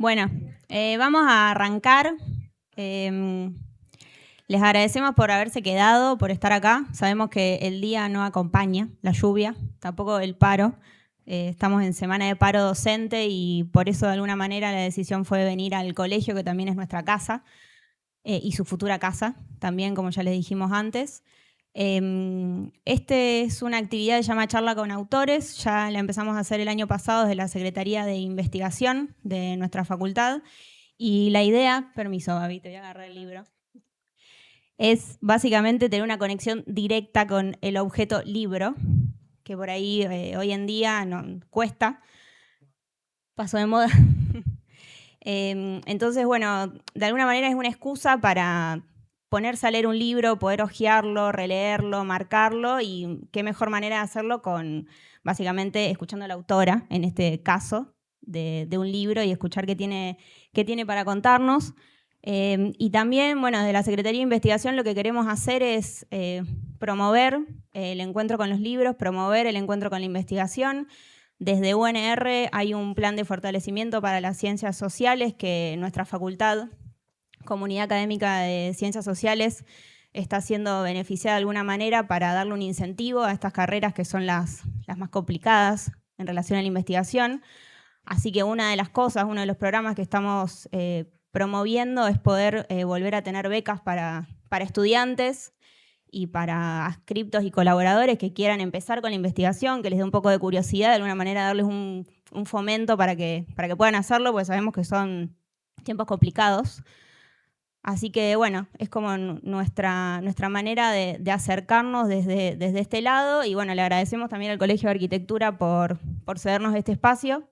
Bueno, vamos a arrancar. Les agradecemos por haberse quedado, por estar acá. Sabemos que el día no acompaña, la lluvia, tampoco el paro. Estamos en semana de paro docente y por eso de alguna manera la decisión fue venir al colegio, que también es nuestra casa, y su futura casa, también como ya les dijimos antes. Este es una actividad que se llama Charla con Autores, ya la empezamos a hacer el año pasado desde la Secretaría de Investigación de nuestra facultad y la idea, permiso Gaby, te voy a agarrar el libro, es básicamente tener una conexión directa con el objeto libro, que por ahí hoy en día no, cuesta, pasó de moda. Entonces, bueno, de alguna manera es una excusa para ponerse a leer un libro, poder hojearlo, releerlo, marcarlo, y qué mejor manera de hacerlo con, básicamente, escuchando a la autora, en este caso, de un libro y escuchar qué tiene para contarnos. Y también, bueno, desde la Secretaría de Investigación lo que queremos hacer es promover el encuentro con los libros, promover el encuentro con la investigación. Desde UNR hay un plan de fortalecimiento para las ciencias sociales que nuestra facultad, Comunidad Académica de Ciencias Sociales, está siendo beneficiada de alguna manera para darle un incentivo a estas carreras que son las más complicadas en relación a la investigación. Así que una de las cosas, uno de los programas que estamos promoviendo es poder volver a tener becas para estudiantes y para adscriptos y colaboradores que quieran empezar con la investigación, que les dé un poco de curiosidad, de alguna manera darles un fomento para que puedan hacerlo, porque sabemos que son tiempos complicados. Así que bueno, es como nuestra manera de acercarnos desde este lado, y bueno, le agradecemos también al Colegio de Arquitectura por cedernos este espacio.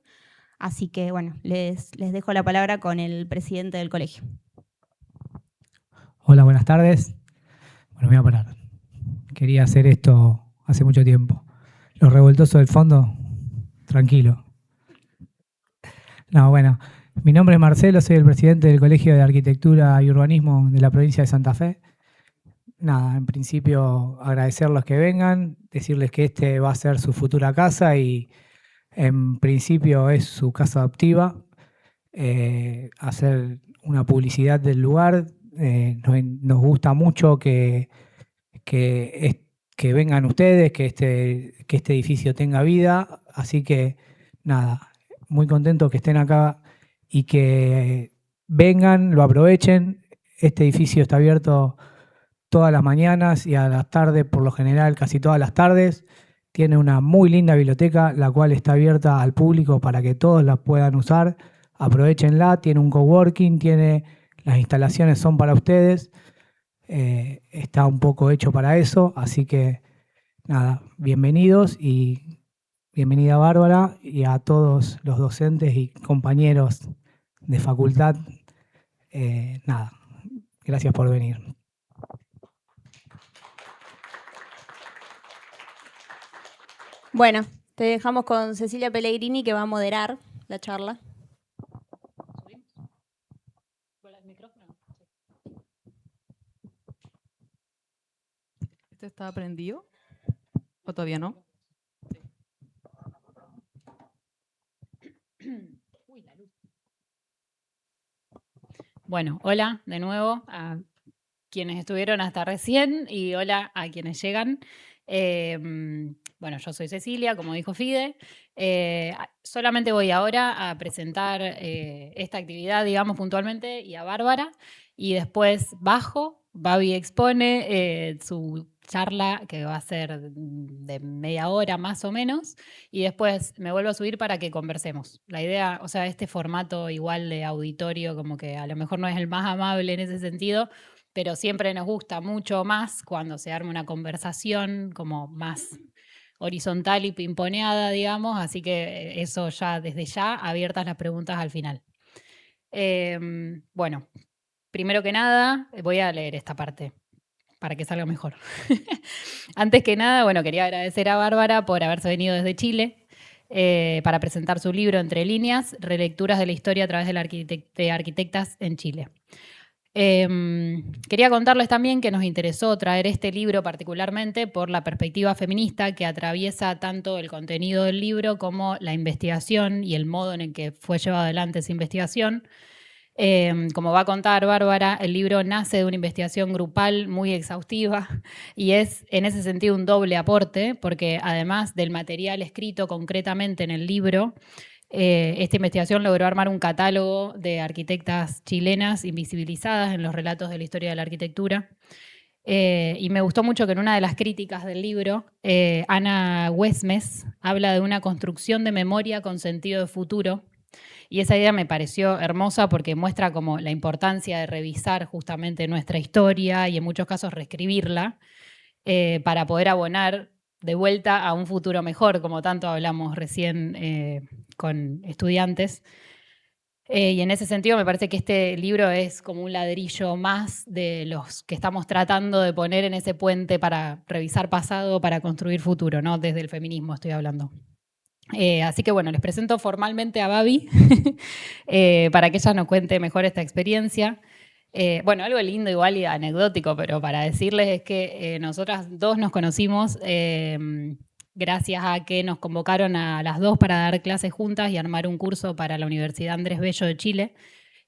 Así que bueno, les dejo la palabra con el presidente del colegio. Hola, buenas tardes. Bueno, me voy a parar. Quería hacer esto hace mucho tiempo. Los revoltosos del fondo, tranquilo. No, bueno, mi nombre es Marcelo, soy el presidente del Colegio de Arquitectura y Urbanismo de la provincia de Santa Fe. Nada, en principio agradecerlos que vengan, decirles que este va a ser su futura casa y en principio es su casa adoptiva. Hacer una publicidad del lugar. Nos gusta mucho que vengan ustedes, que este edificio tenga vida. Así que nada, muy contento que estén acá y que vengan, lo aprovechen. Este edificio está abierto todas las mañanas y a las tardes, por lo general casi todas las tardes. Tiene una muy linda biblioteca, la cual está abierta al público para que todos la puedan usar. Aprovechenla, tiene un coworking, las instalaciones son para ustedes. Está un poco hecho para eso, así que nada, bienvenidos y bienvenida Bárbara y a todos los docentes y compañeros de facultad. Nada, gracias por venir. Bueno, te dejamos con Cecilia Pellegrini, que va a moderar la charla. ¿Este está prendido? ¿O todavía no? Bueno, hola de nuevo a quienes estuvieron hasta recién y hola a quienes llegan. Bueno, yo soy Cecilia, como dijo Fide. Solamente voy ahora a presentar esta actividad, digamos, puntualmente, y a Bárbara. Y después bajo, Babi expone su charla, que va a ser de media hora más o menos, y después me vuelvo a subir para que conversemos. La idea, o sea, este formato igual de auditorio, como que a lo mejor no es el más amable en ese sentido, pero siempre nos gusta mucho más cuando se arma una conversación como más horizontal y pimponeada, digamos, así que eso ya, desde ya, abiertas las preguntas al final. Bueno, primero que nada, voy a leer esta parte para que salga mejor. Antes que nada, bueno, quería agradecer a Bárbara por haberse venido desde Chile para presentar su libro Entre líneas, relecturas de la historia a través de arquitectas en Chile. Quería contarles también que nos interesó traer este libro particularmente por la perspectiva feminista que atraviesa tanto el contenido del libro como la investigación y el modo en el que fue llevado adelante esa investigación. Como va a contar Bárbara, el libro nace de una investigación grupal muy exhaustiva y es en ese sentido un doble aporte, porque además del material escrito concretamente en el libro, esta investigación logró armar un catálogo de arquitectas chilenas invisibilizadas en los relatos de la historia de la arquitectura. Y me gustó mucho que en una de las críticas del libro, Ana Huesmes habla de una construcción de memoria con sentido de futuro. Y esa idea me pareció hermosa porque muestra como la importancia de revisar justamente nuestra historia y en muchos casos reescribirla para poder abonar de vuelta a un futuro mejor, como tanto hablamos recién con estudiantes. Y en ese sentido me parece que este libro es como un ladrillo más de los que estamos tratando de poner en ese puente para revisar pasado, para construir futuro, ¿no? Desde el feminismo estoy hablando. Así que bueno, les presento formalmente a Babi para que ella nos cuente mejor esta experiencia. Bueno, algo lindo igual y anecdótico, pero para decirles es que nosotras dos nos conocimos gracias a que nos convocaron a las dos para dar clases juntas y armar un curso para la Universidad Andrés Bello de Chile.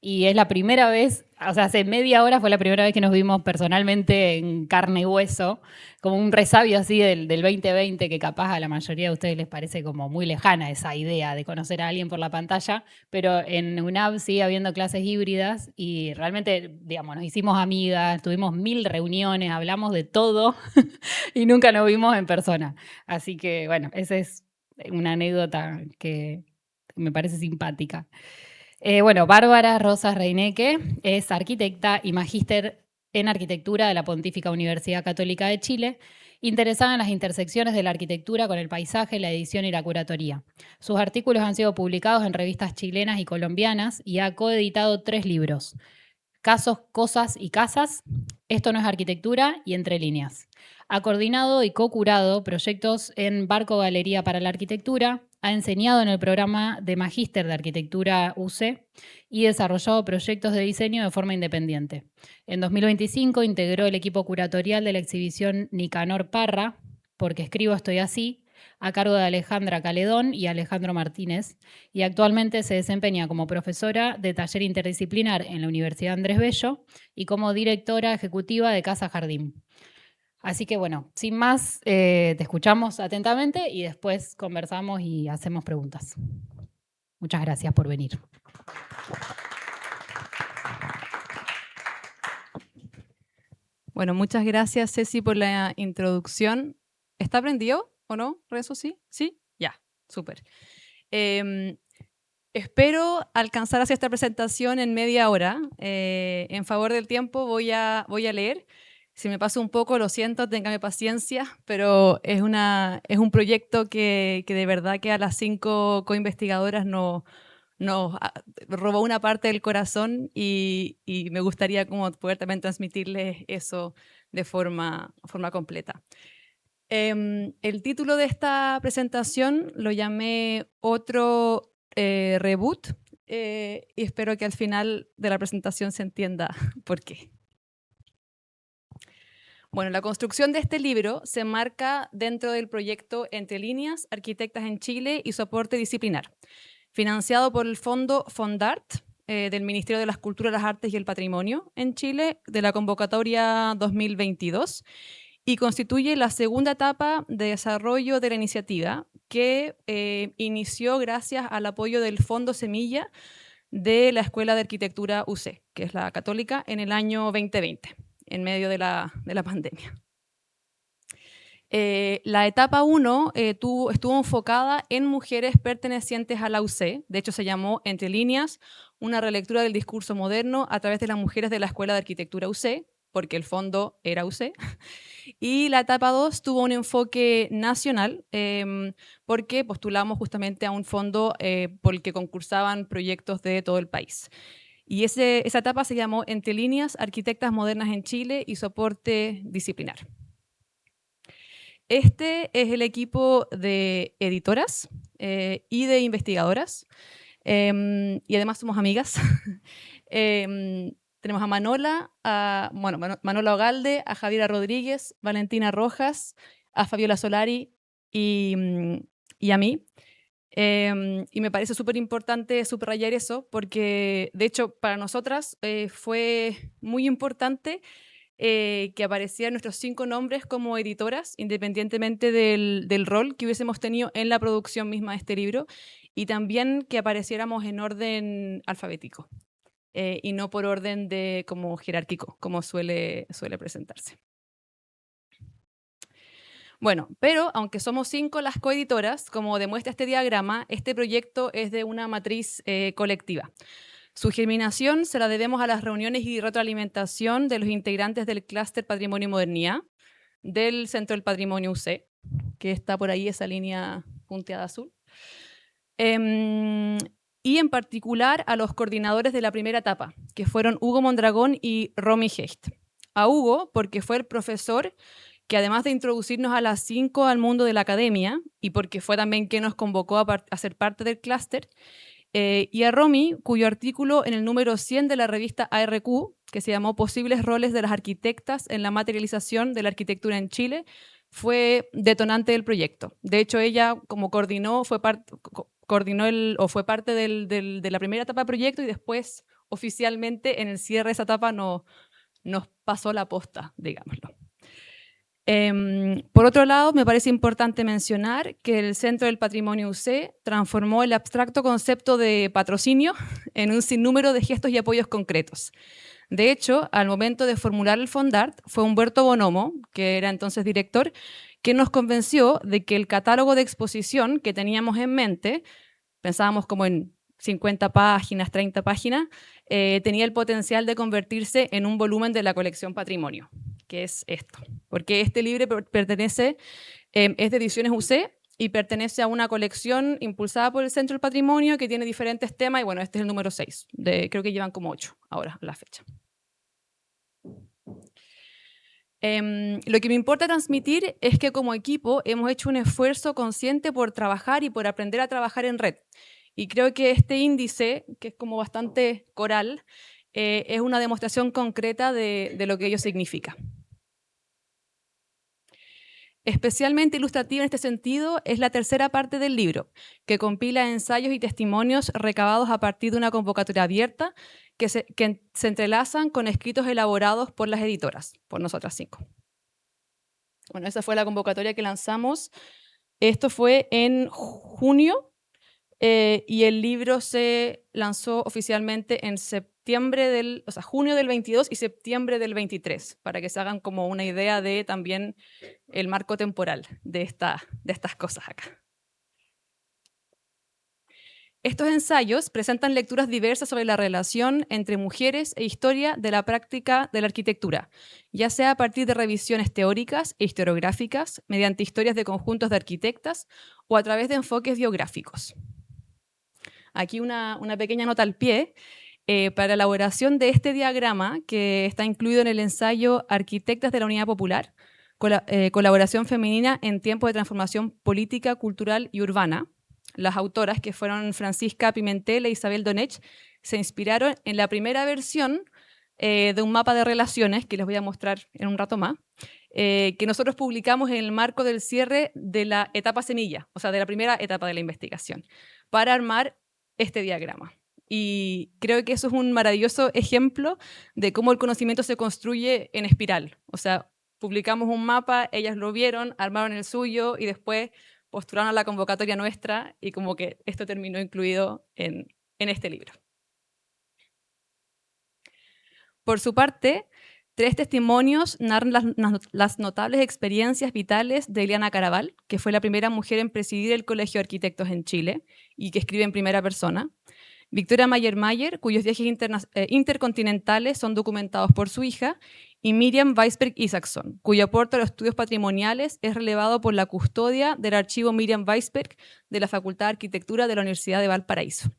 Y es la primera vez, o sea, hace media hora fue la primera vez que nos vimos personalmente en carne y hueso, como un resabio así del 2020, que capaz a la mayoría de ustedes les parece como muy lejana esa idea de conocer a alguien por la pantalla, pero en UNAV sigue habiendo clases híbridas y realmente, digamos, nos hicimos amigas, tuvimos 1000 reuniones, hablamos de todo y nunca nos vimos en persona. Así que, bueno, esa es una anécdota que me parece simpática. Bueno, Bárbara Rosas Reineque es arquitecta y magíster en arquitectura de la Pontífica Universidad Católica de Chile, interesada en las intersecciones de la arquitectura con el paisaje, la edición y la curatoría. Sus artículos han sido publicados en revistas chilenas y colombianas y ha coeditado 3 libros: Casos, Cosas y Casas, Esto no es arquitectura y Entre líneas. Ha coordinado y co-curado proyectos en Barco Galería para la Arquitectura, ha enseñado en el programa de Magíster de Arquitectura UC y desarrollado proyectos de diseño de forma independiente. En 2025 integró el equipo curatorial de la exhibición Nicanor Parra, Porque escribo estoy así, a cargo de Alejandra Caledón y Alejandro Martínez, y actualmente se desempeña como profesora de taller interdisciplinar en la Universidad Andrés Bello y como directora ejecutiva de Casa Jardín. Así que bueno, sin más, te escuchamos atentamente y después conversamos y hacemos preguntas. Muchas gracias por venir. Bueno, muchas gracias, Ceci, por la introducción. ¿Está prendido o no? ¿Rezo sí? ¿Sí? Ya, súper. Espero alcanzar a hacer esta presentación en media hora. En favor del tiempo voy a leer. Si me paso un poco, lo siento, téngame paciencia, pero es un proyecto que de verdad que a las 5 coinvestigadoras nos robó una parte del corazón y me gustaría como poder también transmitirles eso de forma completa. El título de esta presentación lo llamé Otro Reboot y espero que al final de la presentación se entienda por qué. Bueno, la construcción de este libro se enmarca dentro del proyecto Entre líneas, Arquitectas en Chile y su aporte disciplinar, financiado por el Fondo Fondart del Ministerio de las Culturas, las Artes y el Patrimonio en Chile de la convocatoria 2022 y constituye la segunda etapa de desarrollo de la iniciativa que inició gracias al apoyo del Fondo Semilla de la Escuela de Arquitectura UC, que es la católica, en el año 2020, en medio de la pandemia. La etapa 1 estuvo enfocada en mujeres pertenecientes a la UC, de hecho se llamó Entre líneas, una relectura del discurso moderno a través de las mujeres de la Escuela de Arquitectura UC, porque el fondo era UC. Y la etapa 2 tuvo un enfoque nacional porque postulamos justamente a un fondo por el que concursaban proyectos de todo el país. Y esa etapa se llamó Entre líneas, Arquitectas modernas en Chile y soporte disciplinar. Este es el equipo de editoras y de investigadoras y además somos amigas. tenemos a Manola, Manola Ogalde, a Javiera Rodríguez, Valentina Rojas, a Fabiola Solari y a mí. Y me parece súper importante subrayar eso porque, de hecho, para nosotras fue muy importante que aparecieran nuestros 5 nombres como editoras, independientemente del rol que hubiésemos tenido en la producción misma de este libro, y también que apareciéramos en orden alfabético y no por orden de como jerárquico, como suele presentarse. Bueno, pero aunque somos 5 las coeditoras, como demuestra este diagrama, este proyecto es de una matriz colectiva. Su germinación se la debemos a las reuniones y retroalimentación de los integrantes del clúster Patrimonio y Modernidad, del Centro del Patrimonio UC, que está por ahí esa línea punteada azul, y en particular a los coordinadores de la primera etapa, que fueron Hugo Mondragón y Romy Hecht. A Hugo, porque fue el profesor que además de introducirnos a las 5 al mundo de la academia, y porque fue también quien nos convocó a ser parte del clúster, y a Romy, cuyo artículo en el número 100 de la revista ARQ, que se llamó Posibles roles de las arquitectas en la materialización de la arquitectura en Chile, fue detonante del proyecto. De hecho, ella como coordinó, fue parte de la primera etapa del proyecto y después oficialmente en el cierre de esa etapa nos pasó la posta, digámoslo. Por otro lado, me parece importante mencionar que el Centro del Patrimonio UC transformó el abstracto concepto de patrocinio en un sinnúmero de gestos y apoyos concretos. De hecho, al momento de formular el Fondart, fue Humberto Bonomo, que era entonces director, que nos convenció de que el catálogo de exposición que teníamos en mente, pensábamos como en 50 páginas, 30 páginas, tenía el potencial de convertirse en un volumen de la colección Patrimonio, que es esto. Porque este libro pertenece, es de Ediciones UC y pertenece a una colección impulsada por el Centro del Patrimonio que tiene diferentes temas y bueno, este es el número 6, creo que llevan como 8 ahora a la fecha. Lo que me importa transmitir es que como equipo hemos hecho un esfuerzo consciente por trabajar y por aprender a trabajar en red. Y creo que este índice, que es como bastante coral, es una demostración concreta de lo que ello significa. Especialmente ilustrativa en este sentido es la tercera parte del libro, que compila ensayos y testimonios recabados a partir de una convocatoria abierta que se entrelazan con escritos elaborados por las editoras, por nosotras 5. Bueno, esa fue la convocatoria que lanzamos. Esto fue en junio y el libro se lanzó oficialmente en junio del 22 y septiembre del 23, para que se hagan como una idea de también el marco temporal de estas cosas acá. Estos ensayos presentan lecturas diversas sobre la relación entre mujeres e historia de la práctica de la arquitectura, ya sea a partir de revisiones teóricas e historiográficas, mediante historias de conjuntos de arquitectas o a través de enfoques biográficos. Aquí una pequeña nota al pie. Para la elaboración de este diagrama, que está incluido en el ensayo Arquitectas de la Unidad Popular, colaboración femenina en tiempos de transformación política, cultural y urbana, las autoras, que fueron Francisca Pimentel e Isabel Donech, se inspiraron en la primera versión de un mapa de relaciones, que les voy a mostrar en un rato más, que nosotros publicamos en el marco del cierre de la etapa semilla, o sea, de la primera etapa de la investigación, para armar este diagrama. Y creo que eso es un maravilloso ejemplo de cómo el conocimiento se construye en espiral. O sea, publicamos un mapa, ellas lo vieron, armaron el suyo y después postularon a la convocatoria nuestra y como que esto terminó incluido en este libro. Por su parte, 3 testimonios narran las notables experiencias vitales de Eliana Caraval, que fue la primera mujer en presidir el Colegio de Arquitectos en Chile y que escribe en primera persona. Victoria Mayer, cuyos viajes intercontinentales son documentados por su hija, y Miriam Weisberg Isaacson, cuyo aporte a los estudios patrimoniales es relevado por la custodia del archivo Miriam Weisberg de la Facultad de Arquitectura de la Universidad de Valparaíso.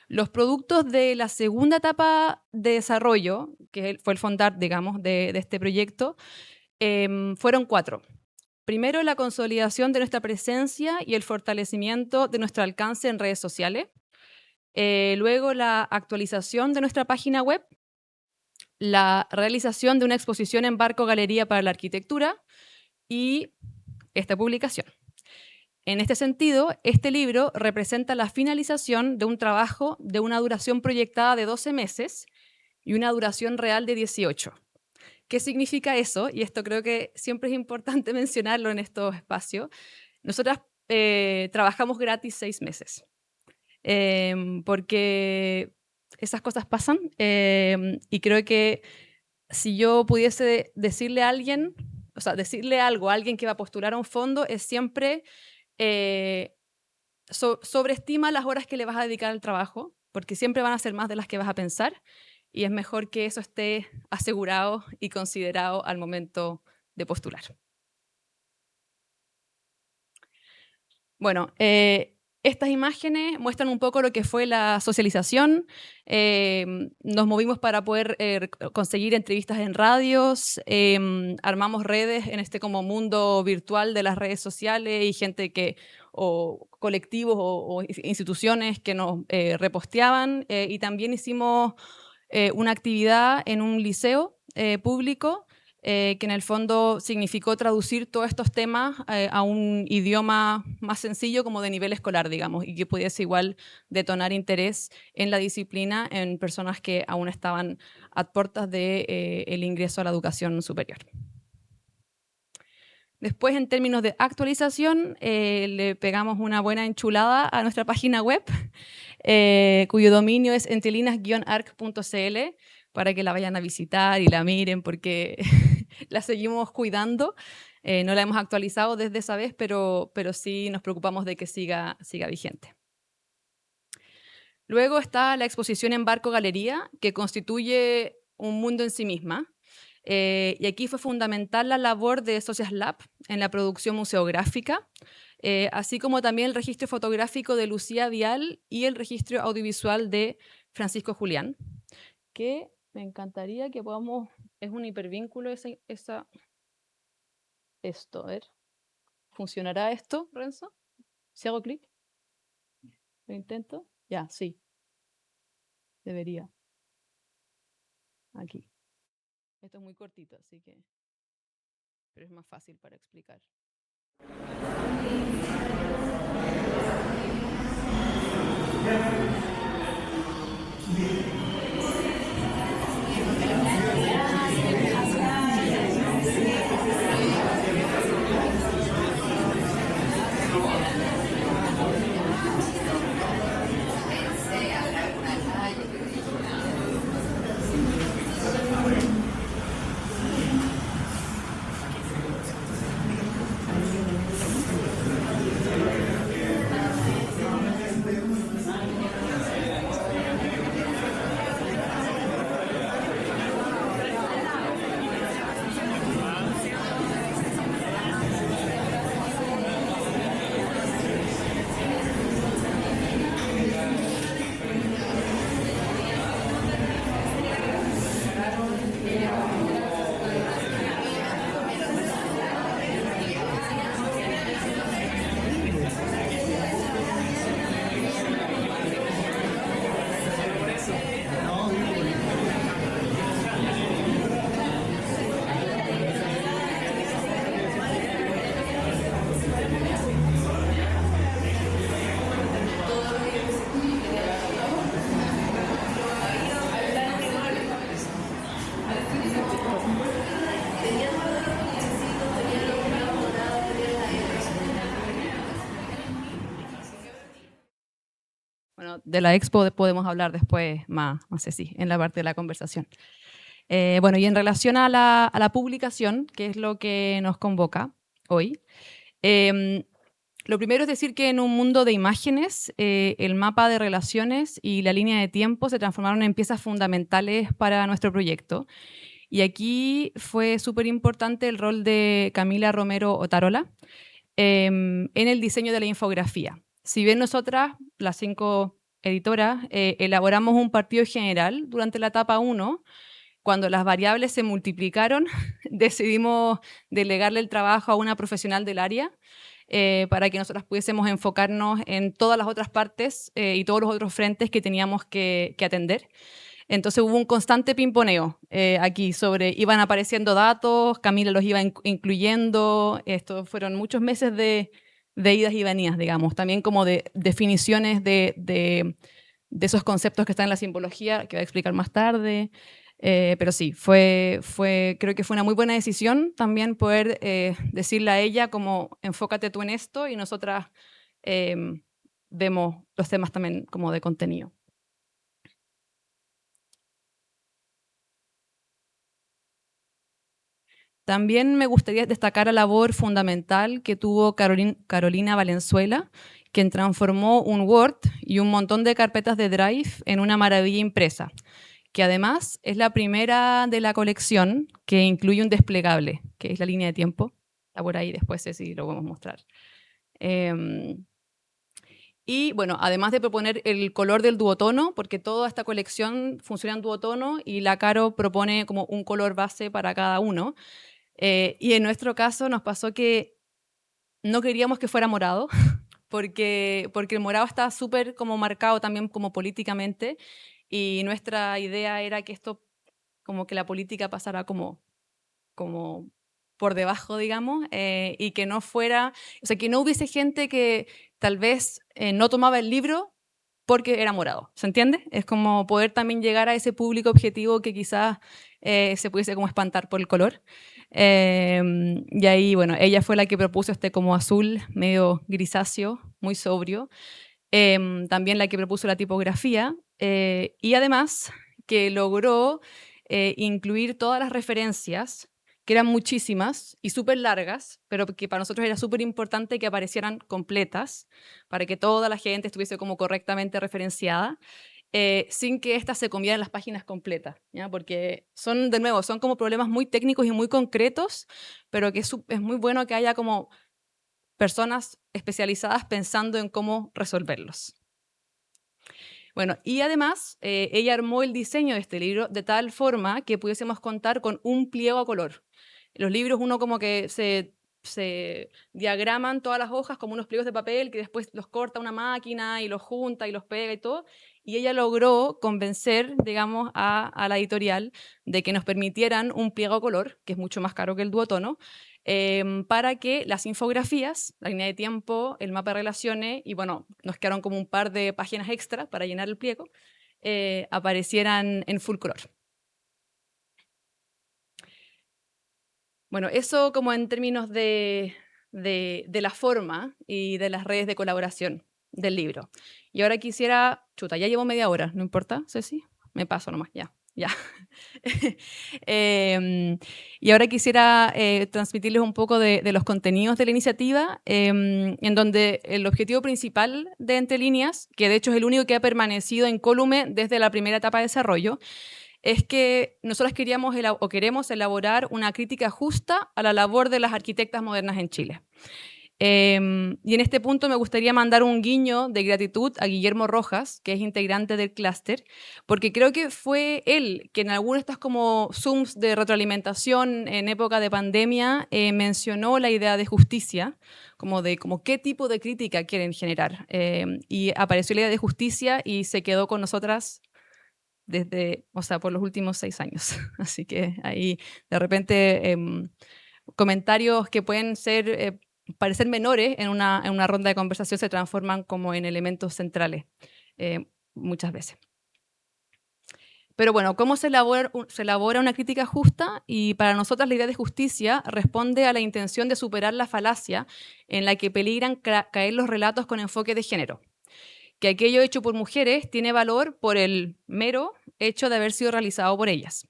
Los productos de la segunda etapa de desarrollo, que fue el Fondart, digamos, de este proyecto, fueron 4. Primero, la consolidación de nuestra presencia y el fortalecimiento de nuestro alcance en redes sociales. Luego la actualización de nuestra página web, la realización de una exposición en Barco Galería para la Arquitectura y esta publicación. En este sentido, este libro representa la finalización de un trabajo de una duración proyectada de 12 meses y una duración real de 18. ¿Qué significa eso? Y esto creo que siempre es importante mencionarlo en estos espacios. Nosotras trabajamos gratis 6 meses, porque esas cosas pasan, y creo que si yo pudiese decirle a alguien, o sea, decirle algo a alguien que va a postular a un fondo, es siempre sobreestima las horas que le vas a dedicar al trabajo, porque siempre van a ser más de las que vas a pensar, y es mejor que eso esté asegurado y considerado al momento de postular. Bueno, estas imágenes muestran un poco lo que fue la socialización. Nos movimos para poder conseguir entrevistas en radios, armamos redes en este como mundo virtual de las redes sociales y gente que, o colectivos o instituciones que nos reposteaban, y también hicimos una actividad en un liceo público que en el fondo significó traducir todos estos temas a un idioma más sencillo, como de nivel escolar, digamos, y que pudiese igual detonar interés en la disciplina en personas que aún estaban a puertas del ingreso a la educación superior. Después, en términos de actualización, le pegamos una buena enchulada a nuestra página web, cuyo dominio es entrelinas-arc.cl, para que la vayan a visitar y la miren, porque la seguimos cuidando. No la hemos actualizado desde esa vez, pero sí nos preocupamos de que siga vigente. Luego está la exposición en Barco Galería, que constituye un mundo en sí misma. Y aquí fue fundamental la labor de Socias Lab en la producción museográfica, así como también el registro fotográfico de Lucía Vial y el registro audiovisual de Francisco Julián, que me encantaría que podamos, es un hipervínculo esto, a ver, ¿funcionará esto, Renzo? Si hago clic, lo intento, ya, sí, debería, aquí. Esto es muy cortito, así que, pero es más fácil para explicar. Bueno, de la expo podemos hablar después más así, en la parte de la conversación. Bueno, y en relación a la publicación, que es lo que nos convoca hoy, lo primero es decir que en un mundo de imágenes, el mapa de relaciones y la línea de tiempo se transformaron en piezas fundamentales para nuestro proyecto. Y aquí fue súper importante el rol de Camila Romero Otarola en el diseño de la infografía. Si bien nosotras, las 5 editoras, elaboramos un partido general durante la etapa 1, cuando las variables se multiplicaron, decidimos delegarle el trabajo a una profesional del área, para que nosotras pudiésemos enfocarnos en todas las otras partes y todos los otros frentes que teníamos que atender. Entonces hubo un constante pimponeo aquí sobre, iban apareciendo datos, Camila los iba incluyendo, estos fueron muchos meses de idas y venidas, digamos, también como de definiciones de esos conceptos que están en la simbología, que voy a explicar más tarde. Pero sí, creo que fue una muy buena decisión también poder decirle a ella como enfócate tú en esto y nosotras vemos los temas también como de contenido. También me gustaría destacar la labor fundamental que tuvo Carolina Valenzuela, quien transformó un Word y un montón de carpetas de Drive en una maravilla impresa, que además es la primera de la colección que incluye un desplegable, que es la línea de tiempo. Está por ahí, después si lo podemos mostrar. Y bueno, además de proponer el color del duotono, porque toda esta colección funciona en duotono y la Caro propone como un color base para cada uno. Y en nuestro caso nos pasó que no queríamos que fuera morado, porque el morado está súper como marcado también como políticamente, y nuestra idea era que esto, como que la política pasara como por debajo, digamos, y que no fuera, o sea, que no hubiese gente que tal vez no tomaba el libro porque era morado, ¿se entiende? Es como poder también llegar a ese público objetivo que quizás se pudiese como espantar por el color. Y ahí, bueno, ella fue la que propuso este como azul medio grisáceo, muy sobrio. También la que propuso la tipografía y además que logró incluir todas las referencias, que eran muchísimas y súper largas, pero que para nosotros era súper importante que aparecieran completas, para que toda la gente estuviese como correctamente referenciada, sin que éstas se comieran las páginas completas, ¿ya? Porque son, de nuevo, son como problemas muy técnicos y muy concretos, pero que es muy bueno que haya como personas especializadas pensando en cómo resolverlos. Bueno, y además ella armó el diseño de este libro de tal forma que pudiésemos contar con un pliego a color. Los libros uno como que se diagraman todas las hojas como unos pliegos de papel que después los corta una máquina y los junta y los pega y todo. Y ella logró convencer, digamos, a la editorial de que nos permitieran un pliego a color, que es mucho más caro que el duotono, para que las infografías, la línea de tiempo, el mapa de relaciones, y bueno, nos quedaron como un par de páginas extra para llenar el pliego, aparecieran en full color. Bueno, eso como en términos de la forma y de las redes de colaboración del libro. Y ahora quisiera, chuta, ya llevo media hora, ¿no importa, Ceci? Me paso nomás, ya. Y ahora quisiera transmitirles un poco de los contenidos de la iniciativa, en donde el objetivo principal de Entre Líneas, que de hecho es el único que ha permanecido incólume desde la primera etapa de desarrollo, es que nosotros queremos elaborar una crítica justa a la labor de las arquitectas modernas en Chile. Y en este punto me gustaría mandar un guiño de gratitud a Guillermo Rojas, que es integrante del clúster, porque creo que fue él que en algunos de estos como Zooms de retroalimentación en época de pandemia mencionó la idea de justicia, como qué tipo de crítica quieren generar. Y apareció la idea de justicia y se quedó con nosotras por los últimos 6 años. Así que ahí de repente comentarios que pueden parecer menores en una ronda de conversación se transforman como en elementos centrales muchas veces. Pero bueno, ¿cómo se elabora una crítica justa? Y para nosotras la idea de justicia responde a la intención de superar la falacia en la que peligran caer los relatos con enfoque de género. Que aquello hecho por mujeres tiene valor por el mero hecho de haber sido realizado por ellas.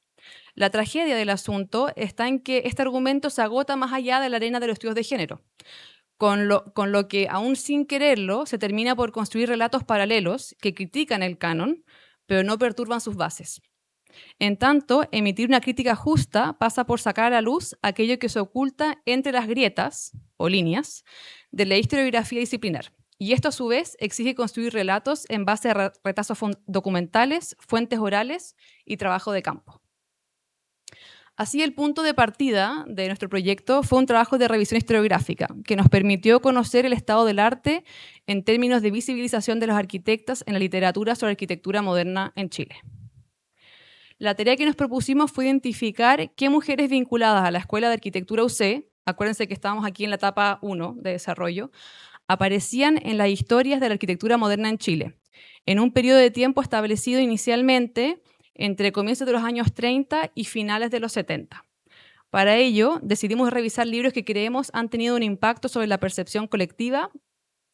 La tragedia del asunto está en que este argumento se agota más allá de la arena de los estudios de género, con lo que, aún sin quererlo, se termina por construir relatos paralelos que critican el canon, pero no perturban sus bases. En tanto, emitir una crítica justa pasa por sacar a la luz aquello que se oculta entre las grietas o líneas de la historiografía disciplinar. Y esto, a su vez, exige construir relatos en base a retazos documentales, fuentes orales y trabajo de campo. Así, el punto de partida de nuestro proyecto fue un trabajo de revisión historiográfica que nos permitió conocer el estado del arte en términos de visibilización de los arquitectos en la literatura sobre arquitectura moderna en Chile. La tarea que nos propusimos fue identificar qué mujeres vinculadas a la Escuela de Arquitectura UC, acuérdense que estábamos aquí en la etapa 1 de desarrollo, aparecían en las historias de la arquitectura moderna en Chile, en un periodo de tiempo establecido inicialmente entre comienzos de los años 30 y finales de los 70. Para ello, decidimos revisar libros que creemos han tenido un impacto sobre la percepción colectiva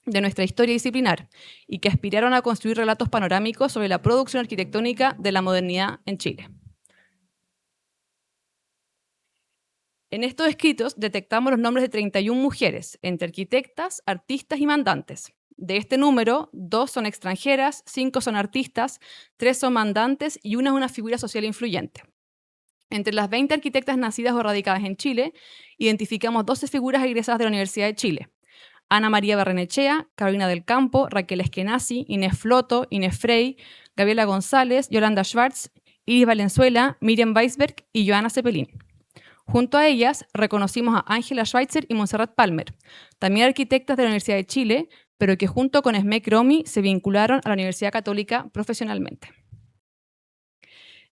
de nuestra historia disciplinar y que aspiraron a construir relatos panorámicos sobre la producción arquitectónica de la modernidad en Chile. En estos escritos detectamos los nombres de 31 mujeres, entre arquitectas, artistas y mandantes. De este número, 2 son extranjeras, 5 son artistas, 3 son mandantes y una es una figura social influyente. Entre las 20 arquitectas nacidas o radicadas en Chile, identificamos 12 figuras egresadas de la Universidad de Chile. Ana María Barrenechea, Carolina del Campo, Raquel Eskenazi, Inés Floto, Inés Frey, Gabriela González, Yolanda Schwartz, Iris Valenzuela, Miriam Weisberg y Joana Zeppelin. Junto a ellas, reconocimos a Ángela Schweitzer y Montserrat Palmer, también arquitectas de la Universidad de Chile, pero que junto con Esme Cromi se vincularon a la Universidad Católica profesionalmente.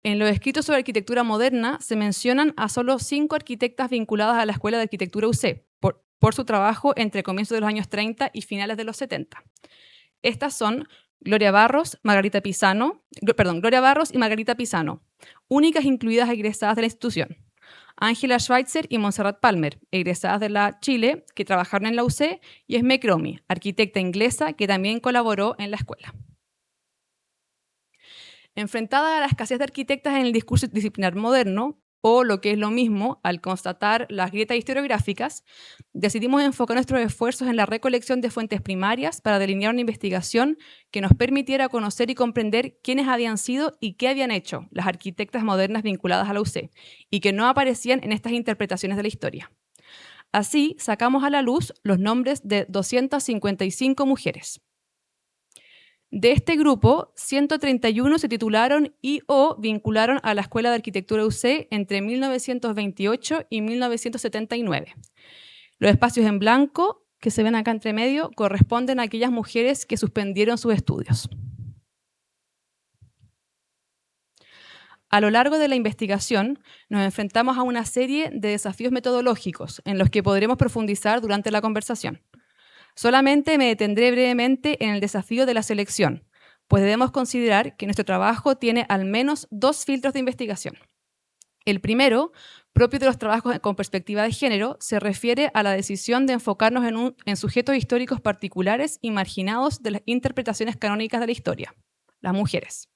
En los escritos sobre arquitectura moderna se mencionan a solo 5 arquitectas vinculadas a la Escuela de Arquitectura UC, por su trabajo entre comienzos de los años 30 y finales de los 70. Estas son Gloria Barros y Margarita Pisano, únicas incluidas egresadas de la institución. Ángela Schweitzer y Montserrat Palmer, egresadas de la Chile, que trabajaron en la UC, y Esme Cromi, arquitecta inglesa que también colaboró en la escuela. Enfrentada a la escasez de arquitectas en el discurso disciplinar moderno, o lo que es lo mismo, al constatar las grietas historiográficas, decidimos enfocar nuestros esfuerzos en la recolección de fuentes primarias para delinear una investigación que nos permitiera conocer y comprender quiénes habían sido y qué habían hecho las arquitectas modernas vinculadas a la UC, y que no aparecían en estas interpretaciones de la historia. Así, sacamos a la luz los nombres de 255 mujeres. De este grupo, 131 se titularon y o vincularon a la Escuela de Arquitectura UC entre 1928 y 1979. Los espacios en blanco, que se ven acá entre medio, corresponden a aquellas mujeres que suspendieron sus estudios. A lo largo de la investigación, nos enfrentamos a una serie de desafíos metodológicos en los que podremos profundizar durante la conversación. Solamente me detendré brevemente en el desafío de la selección, pues debemos considerar que nuestro trabajo tiene al menos 2 filtros de investigación. El primero, propio de los trabajos con perspectiva de género, se refiere a la decisión de enfocarnos en sujetos históricos particulares y marginados de las interpretaciones canónicas de la historia, las mujeres.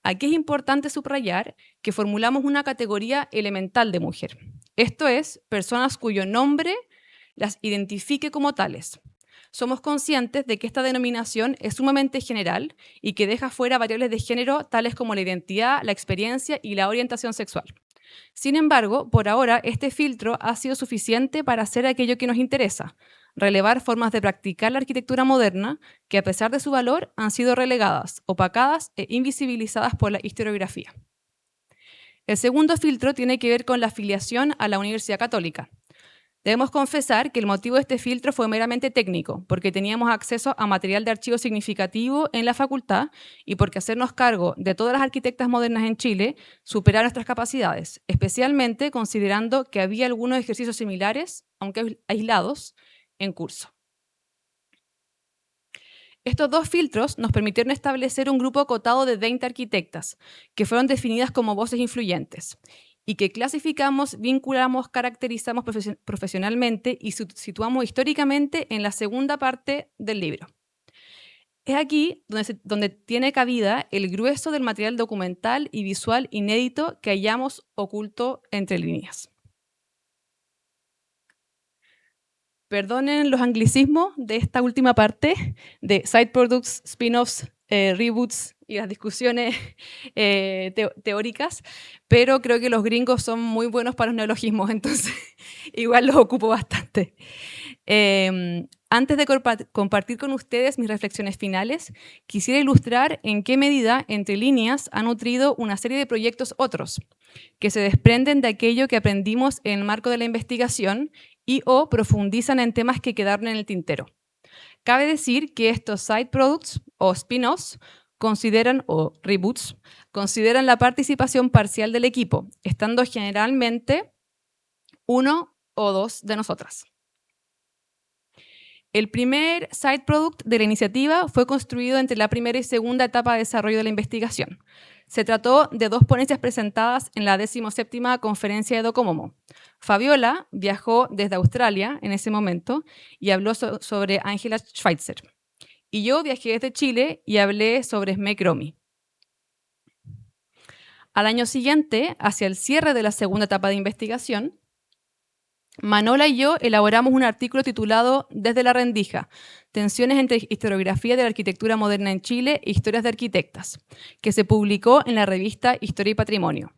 Aquí es importante subrayar que formulamos una categoría elemental de mujer, esto es, personas cuyo nombre las identifique como tales. Somos conscientes de que esta denominación es sumamente general y que deja fuera variables de género tales como la identidad, la experiencia y la orientación sexual. Sin embargo, por ahora, este filtro ha sido suficiente para hacer aquello que nos interesa, relevar formas de practicar la arquitectura moderna que, a pesar de su valor, han sido relegadas, opacadas e invisibilizadas por la historiografía. El segundo filtro tiene que ver con la afiliación a la Universidad Católica. Debemos confesar que el motivo de este filtro fue meramente técnico, porque teníamos acceso a material de archivo significativo en la facultad y porque hacernos cargo de todas las arquitectas modernas en Chile supera nuestras capacidades, especialmente considerando que había algunos ejercicios similares, aunque aislados, en curso. Estos 2 filtros nos permitieron establecer un grupo acotado de 20 arquitectas, que fueron definidas como voces influyentes, y que clasificamos, vinculamos, caracterizamos profesionalmente y situamos históricamente en la segunda parte del libro. Es aquí donde tiene cabida el grueso del material documental y visual inédito que hallamos oculto entre líneas. Perdonen los anglicismos de esta última parte, de side products, spin-offs, reboots y las discusiones teóricas, pero creo que los gringos son muy buenos para los neologismos, entonces igual los ocupo bastante. Antes de compartir con ustedes mis reflexiones finales, quisiera ilustrar en qué medida Entre Líneas ha nutrido una serie de proyectos otros, que se desprenden de aquello que aprendimos en el marco de la investigación y o profundizan en temas que quedaron en el tintero. Cabe decir que estos side products o spin-offs o reboots consideran la participación parcial del equipo, estando generalmente uno o dos de nosotras. El primer side product de la iniciativa fue construido entre la primera y segunda etapa de desarrollo de la investigación. Se trató de 2 ponencias presentadas en la 17ª conferencia de Docomomo. Fabiola viajó desde Australia en ese momento y habló sobre Angela Schweitzer. Y yo viajé desde Chile y hablé sobre Meg Romy. Al año siguiente, hacia el cierre de la segunda etapa de investigación, Manola y yo elaboramos un artículo titulado Desde la rendija, tensiones entre historiografía de la arquitectura moderna en Chile e historias de arquitectas, que se publicó en la revista Historia y Patrimonio.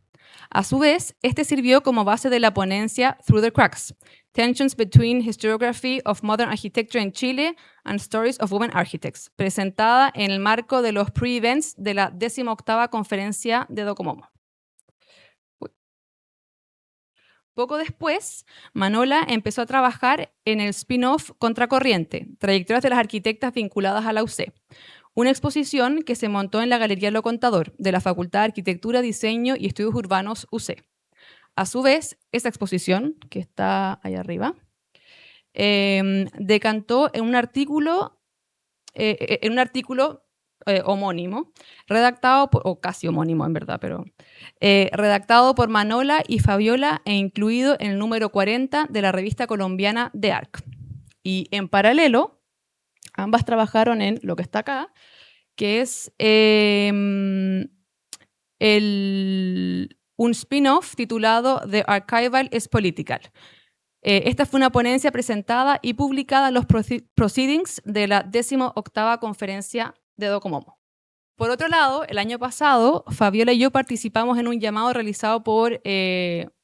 A su vez, este sirvió como base de la ponencia Through the Cracks, Tensions Between Historiography of Modern Architecture in Chile and Stories of Women Architects, presentada en el marco de los pre-events de la 18ª conferencia de Docomomo. Poco después, Manola empezó a trabajar en el spin-off Contracorriente, Trayectorias de las Arquitectas vinculadas a la UC, una exposición que se montó en la Galería Lo Contador de la Facultad de Arquitectura, Diseño y Estudios Urbanos UC. A su vez, esa exposición, que está ahí arriba, decantó en un artículo homónimo, redactado o casi homónimo en verdad, pero redactado por Manola y Fabiola e incluido en el número 40 de la revista colombiana The Arc. Y en paralelo, ambas trabajaron en lo que está acá, que es un spin-off titulado The Archival is Political. Esta fue una ponencia presentada y publicada en los proceedings de la 18ª conferencia de Docomomo. Por otro lado, el año pasado, Fabiola y yo participamos en un llamado realizado por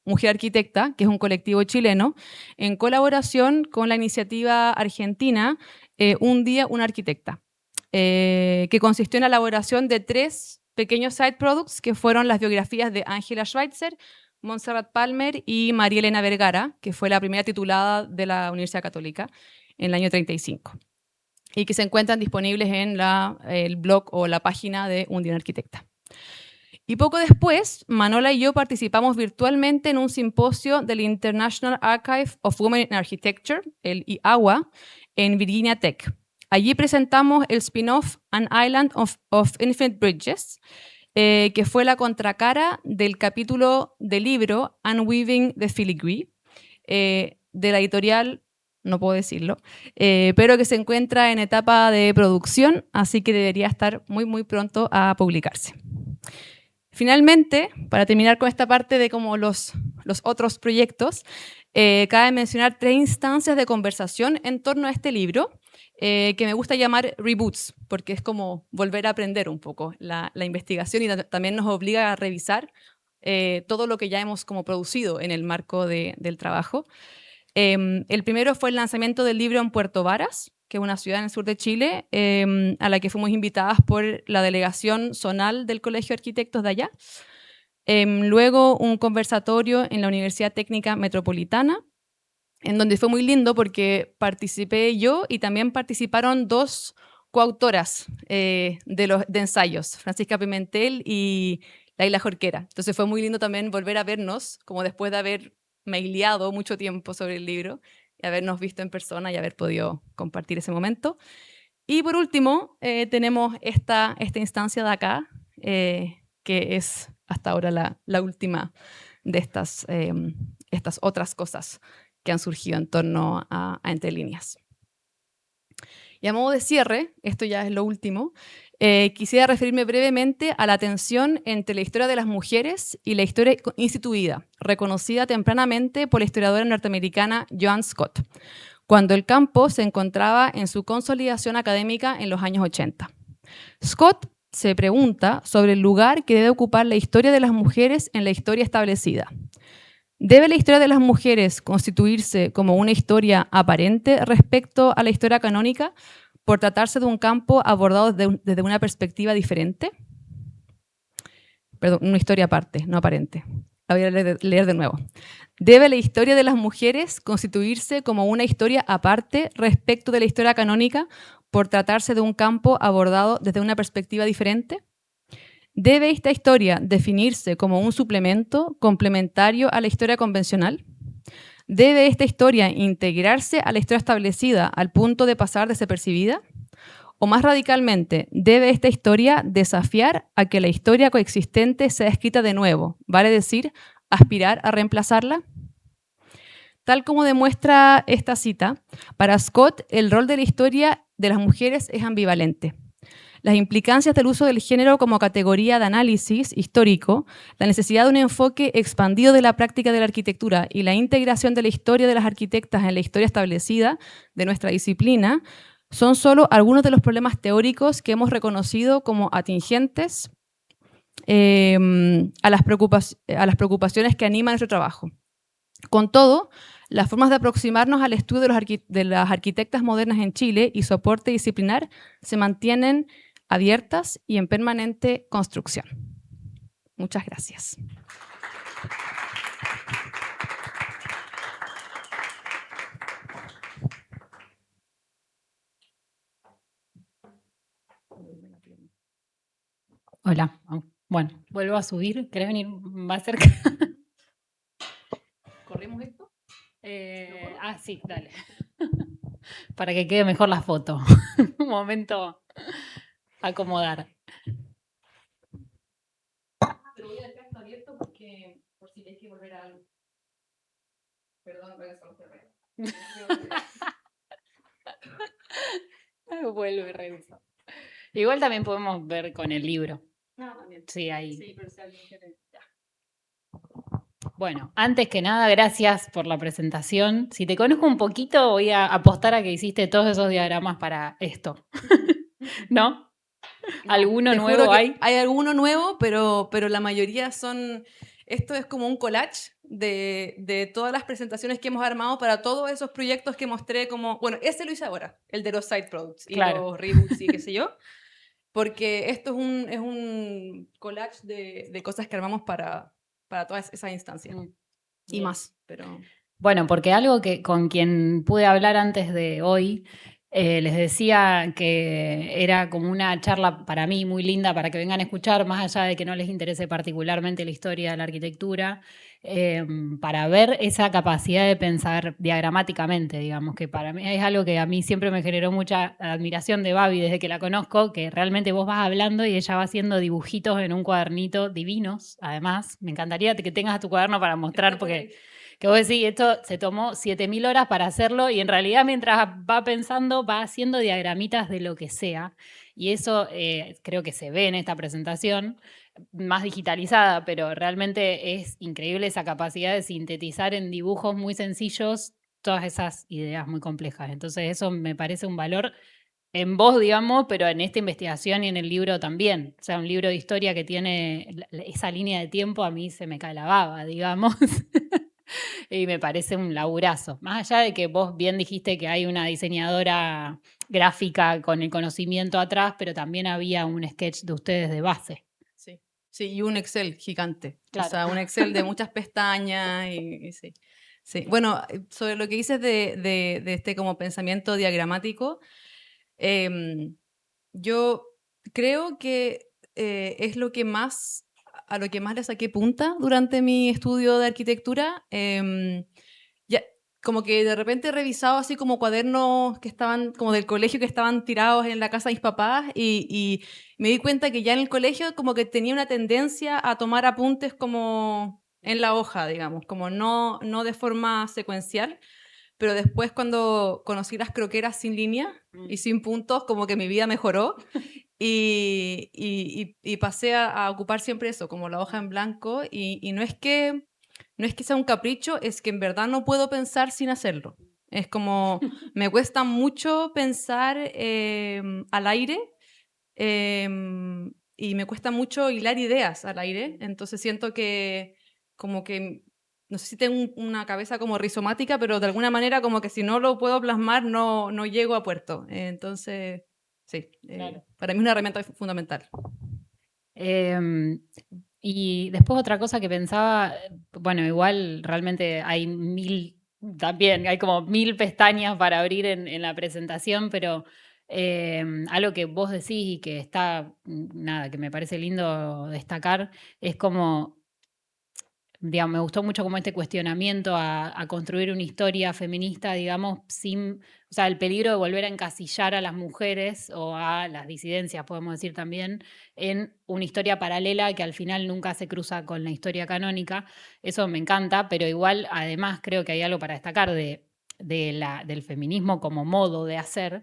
Mujer Arquitecta, que es un colectivo chileno, en colaboración con la iniciativa argentina Un Día, Una Arquitecta, que consistió en la elaboración de 3 pequeños side products que fueron las biografías de Angela Schweitzer, Montserrat Palmer y María Elena Vergara, que fue la primera titulada de la Universidad Católica en el año 35, y que se encuentran disponibles en el blog o la página de Un Día Una Arquitecta. Y poco después, Manola y yo participamos virtualmente en un simposio del International Archive of Women in Architecture, el IAWA, en Virginia Tech. Allí presentamos el spin-off An Island of Infinite Bridges, que fue la contracara del capítulo del libro Unweaving the Filigree, de la editorial, no puedo decirlo, pero que se encuentra en etapa de producción, así que debería estar muy pronto a publicarse. Finalmente, para terminar con esta parte de como los otros proyectos, cabe mencionar 3 instancias de conversación en torno a este libro, que me gusta llamar reboots, porque es como volver a aprender un poco la investigación y también nos obliga a revisar todo lo que ya hemos como producido en el marco del trabajo. El primero fue el lanzamiento del libro en Puerto Varas, que es una ciudad en el sur de Chile, a la que fuimos invitadas por la delegación zonal del Colegio de Arquitectos de allá. Luego un conversatorio en la Universidad Técnica Metropolitana, en donde fue muy lindo porque participé yo y también participaron 2 coautoras de ensayos, Francisca Pimentel y Laila Jorquera. Entonces fue muy lindo también volver a vernos, como después de haber maileado mucho tiempo sobre el libro, y habernos visto en persona y haber podido compartir ese momento. Y por último, tenemos esta instancia de acá, que es hasta ahora la última de estas otras cosas que han surgido en torno a Entre Líneas. Y a modo de cierre, esto ya es lo último, quisiera referirme brevemente a la tensión entre la historia de las mujeres y la historia instituida, reconocida tempranamente por la historiadora norteamericana Joan Scott, cuando el campo se encontraba en su consolidación académica en los años 80. Scott se pregunta sobre el lugar que debe ocupar la historia de las mujeres en la historia establecida. ¿Debe la historia de las mujeres constituirse como una historia aparente respecto a la historia canónica por tratarse de un campo abordado desde una perspectiva diferente? Perdón, una historia aparte, no aparente. La voy a leer de nuevo. ¿Debe la historia de las mujeres constituirse como una historia aparte respecto de la historia canónica por tratarse de un campo abordado desde una perspectiva diferente? ¿Debe esta historia definirse como un suplemento complementario a la historia convencional? ¿Debe esta historia integrarse a la historia establecida al punto de pasar desapercibida? O más radicalmente, ¿debe esta historia desafiar a que la historia coexistente sea escrita de nuevo? ¿Vale decir, aspirar a reemplazarla? Tal como demuestra esta cita, para Scott el rol de la historia de las mujeres es ambivalente. Las implicancias del uso del género como categoría de análisis histórico, la necesidad de un enfoque expandido de la práctica de la arquitectura y la integración de la historia de las arquitectas en la historia establecida de nuestra disciplina son solo algunos de los problemas teóricos que hemos reconocido como atingentes a las preocupaciones que animan nuestro trabajo. Con todo, las formas de aproximarnos al estudio de las arquitectas modernas en Chile y su aporte disciplinar se mantienen abiertas y en permanente construcción. Muchas gracias. Hola. Bueno, vuelvo a subir. ¿Querés venir más cerca? ¿Corremos esto? Sí, dale. Para que quede mejor la foto. Un momento acomodar. Pero voy a dejar esto abierto porque por si hay que volver a algo. Perdón, voy a solo cerrar. Vuelvo y reviso. Igual también podemos ver con el libro. No, también. Sí, ahí. Sí, pero si alguien quiere. Ya. Bueno, antes que nada, gracias por la presentación. Si te conozco un poquito, voy a apostar a que hiciste todos esos diagramas para esto. ¿No? ¿Alguno Te nuevo juro que hay? hay alguno nuevo, pero la mayoría son... Esto es como un collage de todas las presentaciones que hemos armado para todos esos proyectos que mostré como... Bueno, ese lo hice ahora, el de los side products y Claro. los reboots y qué sé yo. Porque esto es un collage de cosas que armamos para todas esas instancias. Y Bien. más, pero... Bueno, porque algo que con quien pude hablar antes de hoy, les decía que era como una charla para mí muy linda para que vengan a escuchar, más allá de que no les interese particularmente la historia de la arquitectura, para ver esa capacidad de pensar diagramáticamente, digamos, que para mí es algo que a mí siempre me generó mucha admiración de Babi desde que la conozco, que realmente vos vas hablando y ella va haciendo dibujitos en un cuadernito divinos, además. Me encantaría que tengas tu cuaderno para mostrar, porque... Que vos decís, esto se tomó 7.000 horas para hacerlo y en realidad mientras va pensando, va haciendo diagramitas de lo que sea. Y eso creo que se ve en esta presentación, más digitalizada, pero realmente es increíble esa capacidad de sintetizar en dibujos muy sencillos todas esas ideas muy complejas. Entonces eso me parece un valor en vos, digamos, pero en esta investigación y en el libro también. O sea, un libro de historia que tiene esa línea de tiempo, a mí se me cae la baba, digamos. Y me parece un laburazo. Más allá de que vos bien dijiste que hay una diseñadora gráfica con el conocimiento atrás, pero también había un sketch de ustedes de base. Sí, sí, y un Excel gigante. Claro. O sea, un Excel de muchas pestañas y sí. Sí. Bueno, sobre lo que dices de este como pensamiento diagramático, yo creo que es lo que más, a lo que más le saqué punta durante mi estudio de arquitectura. Ya, como que de repente he revisado así como cuadernos que estaban como del colegio que estaban tirados en la casa de mis papás y me di cuenta que ya en el colegio como que tenía una tendencia a tomar apuntes como en la hoja, digamos, como no de forma secuencial. Pero después cuando conocí las croqueras sin línea y sin puntos, como que mi vida mejoró y pasé a ocupar siempre eso, como la hoja en blanco. Y no es que sea un capricho, es que en verdad no puedo pensar sin hacerlo. Es como, me cuesta mucho pensar al aire y me cuesta mucho hilar ideas al aire. Entonces siento que como que no sé si tengo una cabeza como rizomática, pero de alguna manera como que si no lo puedo plasmar no llego a puerto. Entonces, sí, Claro. para mí es una herramienta fundamental. Y después otra cosa que pensaba, bueno, igual realmente hay también hay como 1000 pestañas para abrir en la presentación, pero algo que vos decís y que está, nada, que me parece lindo destacar, es como, digamos, me gustó mucho como este cuestionamiento a construir una historia feminista, digamos, sin, o sea, el peligro de volver a encasillar a las mujeres o a las disidencias, podemos decir también, en una historia paralela que al final nunca se cruza con la historia canónica. Eso me encanta, pero igual, además, creo que hay algo para destacar del feminismo como modo de hacer,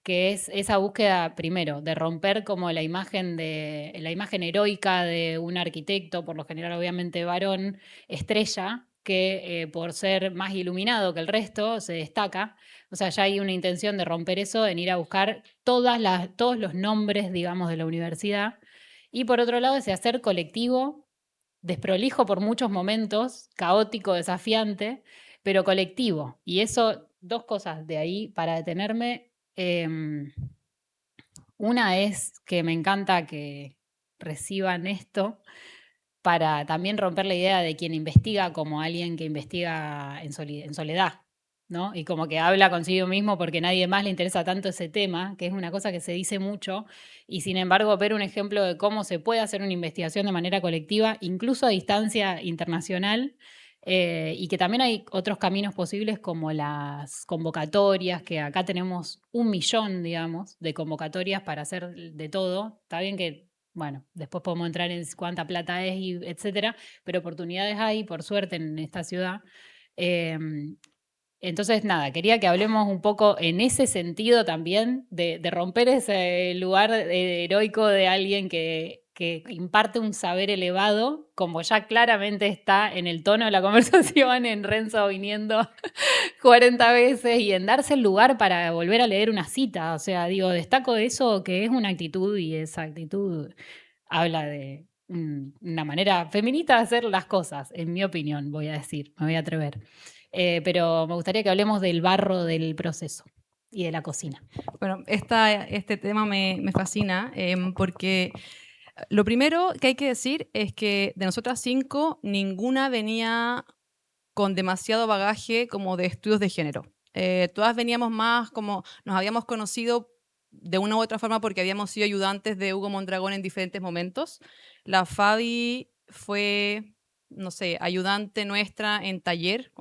que es esa búsqueda, primero, de romper como la imagen heroica de un arquitecto, por lo general obviamente varón, estrella, que por ser más iluminado que el resto se destaca. O sea, ya hay una intención de romper eso, en ir a buscar todos los nombres, digamos, de la universidad. Y por otro lado, ese hacer colectivo, desprolijo por muchos momentos, caótico, desafiante, pero colectivo. Y eso, dos cosas de ahí para detenerme. Una es que me encanta que reciban esto para también romper la idea de quien investiga como alguien que investiga en soledad, ¿no? Y como que habla consigo mismo porque a nadie más le interesa tanto ese tema, que es una cosa que se dice mucho, y sin embargo ver un ejemplo de cómo se puede hacer una investigación de manera colectiva, incluso a distancia internacional, y que también hay otros caminos posibles como las convocatorias, que acá tenemos 1.000.000, digamos, de convocatorias para hacer de todo. Está bien que, bueno, después podemos entrar en cuánta plata es, y etcétera, pero oportunidades hay, por suerte, en esta ciudad. Entonces, nada, quería que hablemos un poco en ese sentido también, de romper ese lugar heroico de alguien que imparte un saber elevado, como ya claramente está en el tono de la conversación, en Renzo viniendo 40 veces y en darse el lugar para volver a leer una cita. O sea, digo, destaco eso, que es una actitud, y esa actitud habla de una manera feminista de hacer las cosas, en mi opinión, voy a decir, me voy a atrever. Pero me gustaría que hablemos del barro del proceso y de la cocina. Bueno, este tema me fascina porque lo primero que hay que decir es que de nosotras 5, ninguna venía con demasiado bagaje como de estudios de género. Todas veníamos más como nos habíamos conocido de una u otra forma porque habíamos sido ayudantes de Hugo Mondragón en diferentes momentos. La Fabi fue, no sé, ayudante nuestra en taller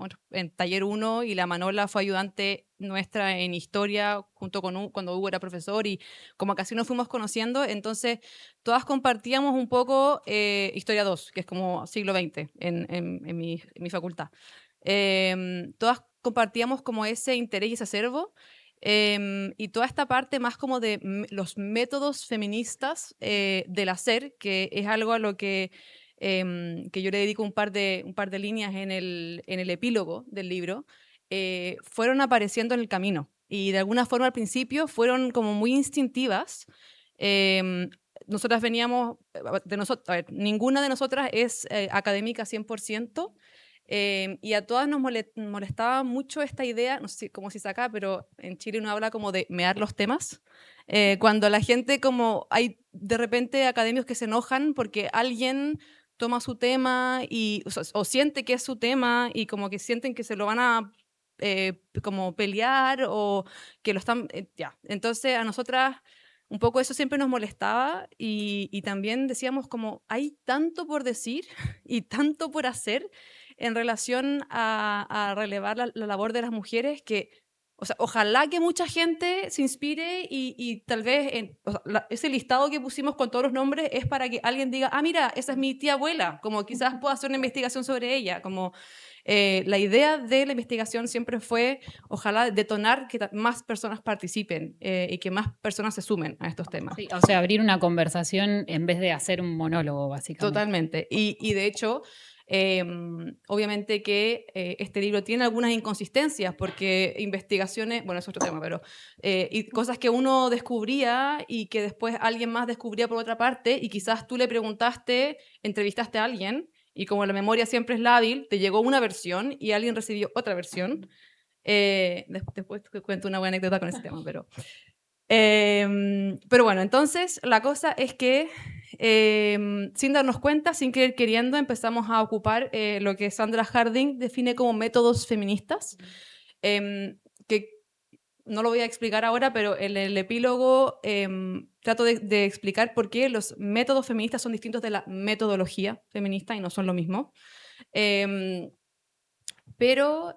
1, y la Manola fue ayudante nuestra en historia junto con cuando Hugo era profesor, y como que así nos fuimos conociendo. Entonces todas compartíamos un poco historia 2, que es como siglo XX en mi facultad. Todas compartíamos como ese interés y ese acervo. Y toda esta parte más como de los métodos feministas del hacer, que es algo a lo que yo le dedico un par de líneas en el epílogo del libro, fueron apareciendo en el camino. Y de alguna forma al principio fueron como muy instintivas. Nosotras veníamos, a ver, ninguna de nosotras es académica 100%. Y a todas nos molestaba mucho esta idea, no sé cómo se dice acá, pero en Chile uno habla como de mear los temas. Cuando la gente, como hay de repente académicos que se enojan porque alguien toma su tema o siente que es su tema, y como que sienten que se lo van a como pelear, o que lo están, ya. Entonces a nosotras un poco eso siempre nos molestaba, y también decíamos como hay tanto por decir y tanto por hacer en relación a relevar la labor de las mujeres, que, o sea, ojalá que mucha gente se inspire, y tal vez o sea, ese listado que pusimos con todos los nombres es para que alguien diga, ah, mira, esa es mi tía abuela, como quizás pueda hacer una investigación sobre ella. Como la idea de la investigación siempre fue, ojalá, detonar que más personas participen y que más personas se sumen a estos temas. Sí, o sea, abrir una conversación en vez de hacer un monólogo, básicamente. Totalmente. Y de hecho, obviamente que este libro tiene algunas inconsistencias, porque investigaciones, bueno, es otro tema, pero y cosas que uno descubría y que después alguien más descubría por otra parte, y quizás tú le preguntaste, entrevistaste a alguien, y como la memoria siempre es lábil, te llegó una versión y alguien recibió otra versión. Después te cuento una buena anécdota con ese tema, pero bueno, entonces la cosa es que sin darnos cuenta, sin querer queriendo, empezamos a ocupar lo que Sandra Harding define como métodos feministas, que no lo voy a explicar ahora, pero en el epílogo trato de explicar por qué los métodos feministas son distintos de la metodología feminista y no son lo mismo. Pero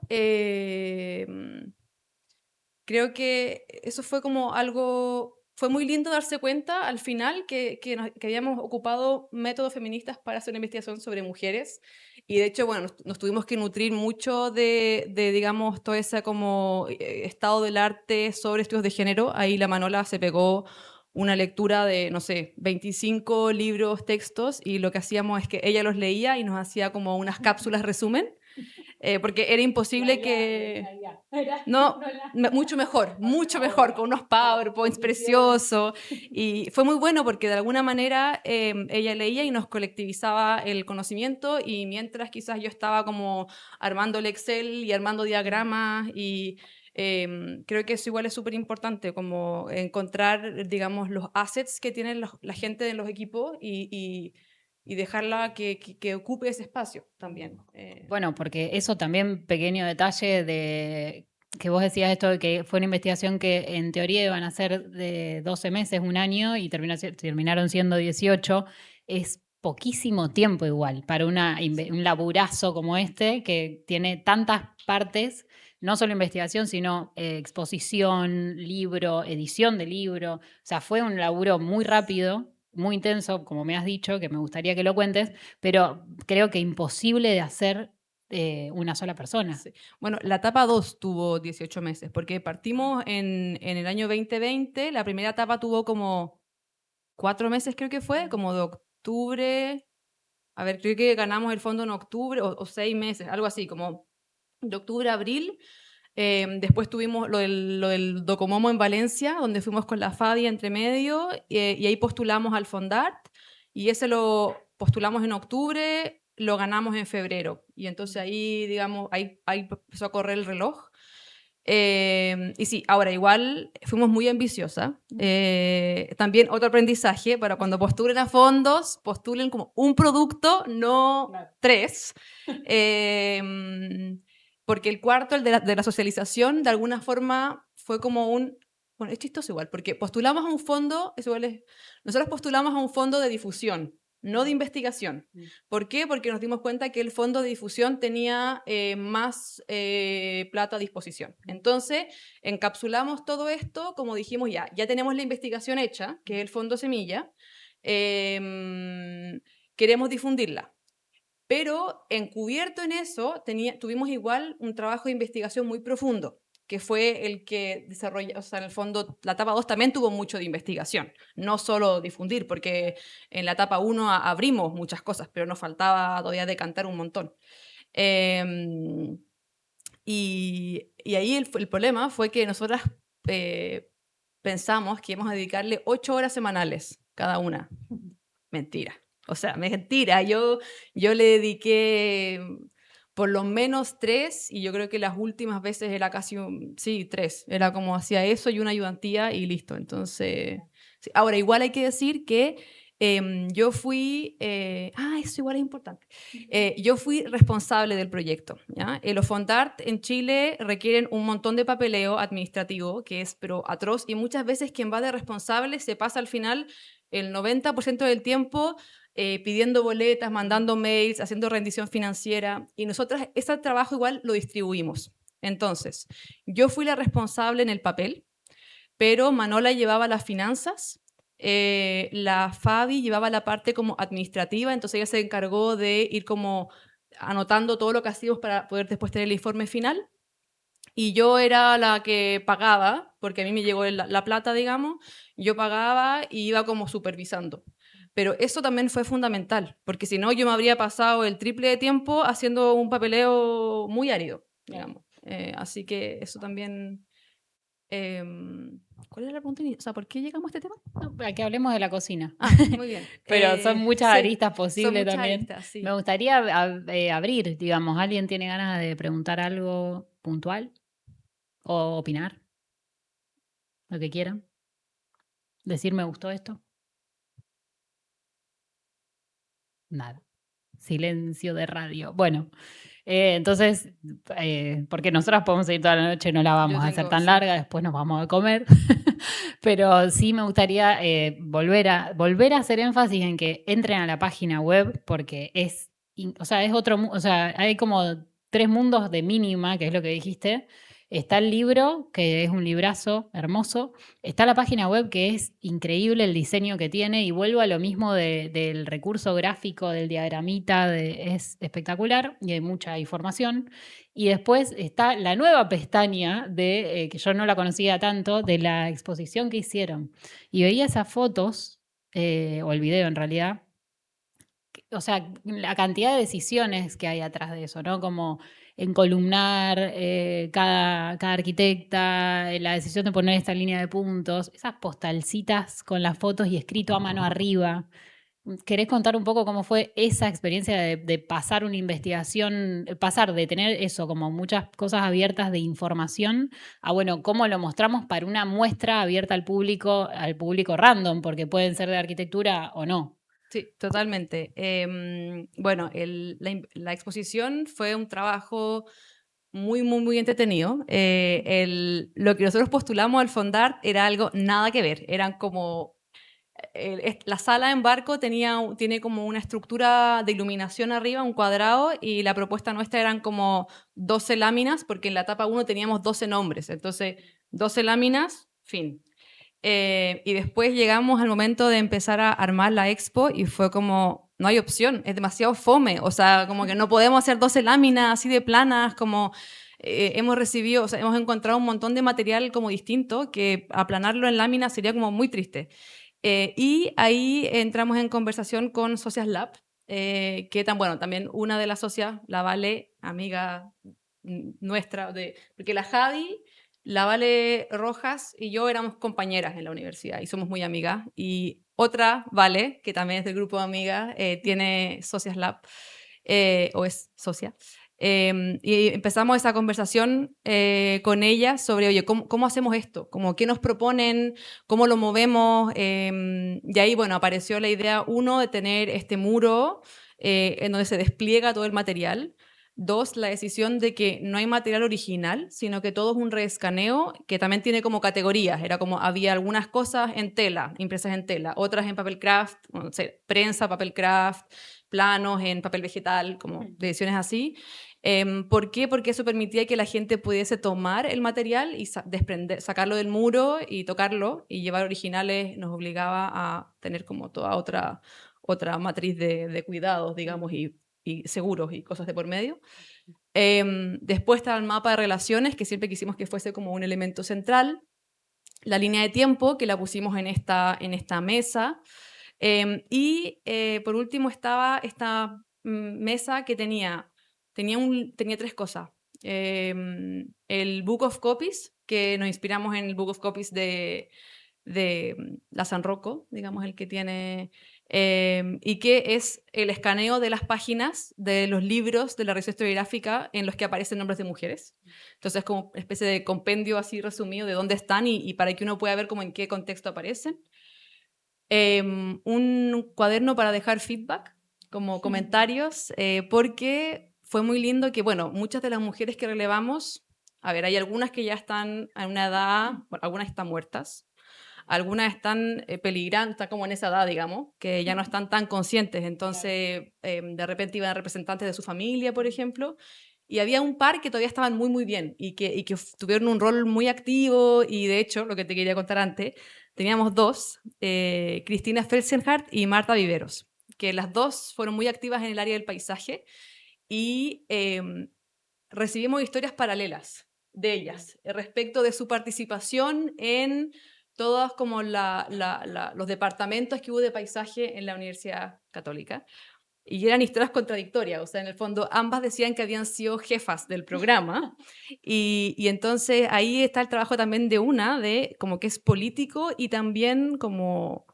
creo que eso fue como algo, fue muy lindo darse cuenta al final que habíamos ocupado métodos feministas para hacer una investigación sobre mujeres, y de hecho, bueno, nos tuvimos que nutrir mucho de digamos, todo ese como estado del arte sobre estudios de género. Ahí la Manola se pegó una lectura de, no sé, 25 libros, textos, y lo que hacíamos es que ella los leía y nos hacía como unas cápsulas resumen, porque era imposible que... No, mucho mejor, con unos PowerPoints preciosos. Y fue muy bueno porque de alguna manera ella leía y nos colectivizaba el conocimiento, y mientras quizás yo estaba como armando el Excel y armando diagramas, y creo que eso igual es súper importante, como encontrar, digamos, los assets que tienen la gente en los equipos, y dejarla que ocupe ese espacio también. Bueno, porque eso también, pequeño detalle de que vos decías esto de que fue una investigación que en teoría iban a ser de 12 meses, un año, y terminaron siendo 18, es poquísimo tiempo igual para un laburazo como este, que tiene tantas partes, no solo investigación, sino exposición, libro, edición de libro. O sea, fue un laburo muy rápido, muy intenso, como me has dicho, que me gustaría que lo cuentes, pero creo que imposible de hacer una sola persona. Sí. Bueno, la etapa 2 tuvo 18 meses, porque partimos en el año 2020, la primera etapa tuvo como 4 meses, creo que fue, como de octubre, a ver, creo que ganamos el fondo en octubre, o 6 meses, algo así, como de octubre a abril. Después tuvimos lo del Docomomo en Valencia, donde fuimos con la FADI entre medio, y ahí postulamos al Fondart, y ese lo postulamos en octubre, lo ganamos en febrero, y entonces ahí, digamos, ahí empezó a correr el reloj. Y sí, ahora igual fuimos muy ambiciosas. También otro aprendizaje: para cuando postulen a fondos, postulen como un producto, no 3. Porque el cuarto, el de la socialización, de alguna forma fue como un... Bueno, es chistoso igual, porque postulamos a un fondo, nosotros postulamos a un fondo de difusión, no de investigación. ¿Por qué? Porque nos dimos cuenta que el fondo de difusión tenía más plata a disposición. Entonces, encapsulamos todo esto, como dijimos, ya tenemos la investigación hecha, que es el fondo semilla, queremos difundirla. Pero encubierto en eso, tuvimos igual un trabajo de investigación muy profundo, que fue el que desarrolló, o sea, en el fondo, la etapa 2 también tuvo mucho de investigación, no solo difundir, porque en la etapa 1 abrimos muchas cosas, pero nos faltaba todavía decantar un montón. Y ahí el problema fue que nosotras pensamos que íbamos a dedicarle 8 horas semanales cada una. Mentira. O sea, mentira. Yo le dediqué por lo menos 3, y yo creo que las últimas veces era casi, sí, 3. Era como hacía eso y una ayudantía y listo. Entonces, sí. Ahora, igual hay que decir que yo fui, eso igual es importante. Yo fui responsable del proyecto, ¿ya? Los Fondart en Chile requieren un montón de papeleo administrativo, que es pero atroz, y muchas veces quien va de responsable se pasa al final el 90% del tiempo pidiendo boletas, mandando mails, haciendo rendición financiera, y nosotras ese trabajo igual lo distribuimos. Entonces, yo fui la responsable en el papel, pero Manola llevaba las finanzas, la Fabi llevaba la parte como administrativa, entonces ella se encargó de ir como anotando todo lo que hacíamos para poder después tener el informe final, y yo era la que pagaba, porque a mí me llegó la plata, digamos, yo pagaba y iba como supervisando. Pero eso también fue fundamental, porque si no yo me habría pasado el triple de tiempo haciendo un papeleo muy árido, digamos. Así que eso también ¿Cuál era la pregunta? O sea, ¿por qué llegamos a este tema? No, para que hablemos de la cocina. Ah, muy bien. Pero son muchas sí, aristas son posibles muchas también. aristas, sí. Me gustaría abrir, digamos, ¿alguien tiene ganas de preguntar algo puntual? ¿O opinar? Lo que quieran. Decir me gustó esto. Nada. Silencio de radio. Bueno, entonces, porque nosotras podemos seguir toda la noche, no la vamos a hacer tan larga, después nos vamos a comer. Pero sí me gustaría volver a hacer énfasis en que entren a la página web, porque o sea, es otro, o sea, hay como 3 mundos de mínima, que es lo que dijiste. Está el libro, que es un librazo hermoso. Está la página web, que es increíble el diseño que tiene, y vuelvo a lo mismo del recurso gráfico, del diagramita, es espectacular y hay mucha información. Y después está la nueva pestaña que yo no la conocía tanto, de la exposición que hicieron. Y veía esas fotos, o el video en realidad, o sea, la cantidad de decisiones que hay atrás de eso, ¿no? Como encolumnar cada arquitecta, la decisión de poner esta línea de puntos, esas postalcitas con las fotos y escrito a mano arriba. ¿Querés contar un poco cómo fue esa experiencia de pasar una investigación, pasar de tener eso, como muchas cosas abiertas de información, a, bueno, cómo lo mostramos para una muestra abierta al público random, porque pueden ser de arquitectura o no? Sí, totalmente. Bueno, la exposición fue un trabajo muy, muy, muy entretenido. Lo que nosotros postulamos al Fondart era algo nada que ver. Eran como... la sala en barco tiene como una estructura de iluminación arriba, un cuadrado, y la propuesta nuestra eran como 12 láminas, porque en la etapa 1 teníamos 12 nombres. Entonces, 12 láminas, fin. Y después llegamos al momento de empezar a armar la expo y fue como, no hay opción, es demasiado fome, o sea, como que no podemos hacer 12 láminas así de planas, como hemos recibido, o sea, hemos encontrado un montón de material como distinto que aplanarlo en láminas sería como muy triste. Y ahí entramos en conversación con Socias Lab, que también una de las socias, la Vale, amiga nuestra, porque la Javi, la Vale Rojas y yo éramos compañeras en la universidad y somos muy amigas. Y otra, Vale, que también es del grupo de amigas, tiene Socias Lab, o es socia. Y empezamos esa conversación con ella sobre, oye, ¿cómo hacemos esto? ¿Qué nos proponen? ¿Cómo lo movemos? Y ahí, bueno, apareció la idea, uno, de tener este muro en donde se despliega todo el material. 2, la decisión de que no hay material original, sino que todo es un reescaneo que también tiene como categorías. Era como había algunas cosas en tela, impresas en tela, otras en papel craft, no sé, prensa, papel craft, planos en papel vegetal, como decisiones así. ¿Por qué? Porque eso permitía que la gente pudiese tomar el material y sacarlo del muro y tocarlo, y llevar originales nos obligaba a tener como toda otra matriz de cuidados, digamos, y seguros y cosas de por medio. Después está el mapa de relaciones, que siempre quisimos que fuese como un elemento central. La línea de tiempo, que la pusimos en esta mesa. Y por último estaba esta mesa que tenía 3 cosas. El Book of Copies, que nos inspiramos en el Book of Copies de la San Rocco, digamos, el que tiene, y que es el escaneo de las páginas de los libros de la revista historiográfica en los que aparecen nombres de mujeres. Entonces es como una especie de compendio así resumido de dónde están y para que uno pueda ver como en qué contexto aparecen. Un cuaderno para dejar feedback, como comentarios, porque fue muy lindo que, bueno, muchas de las mujeres que relevamos, a ver, hay algunas que ya están en una edad, bueno, algunas están muertas, algunas están peligrando, están como en esa edad, digamos, que ya no están tan conscientes, entonces de repente iban representantes de su familia, por ejemplo, y había un par que todavía estaban muy, muy bien y que tuvieron un rol muy activo, y de hecho, lo que te quería contar antes, teníamos 2, Cristina Felsenhardt y Marta Viveros, que las 2 fueron muy activas en el área del paisaje y recibimos historias paralelas de ellas respecto de su participación en todos como los departamentos que hubo de paisaje en la Universidad Católica. y eran historias contradictorias, o sea, en el fondo ambas decían que habían sido jefas del programa, y entonces ahí está el trabajo también de una, de como que es político y también como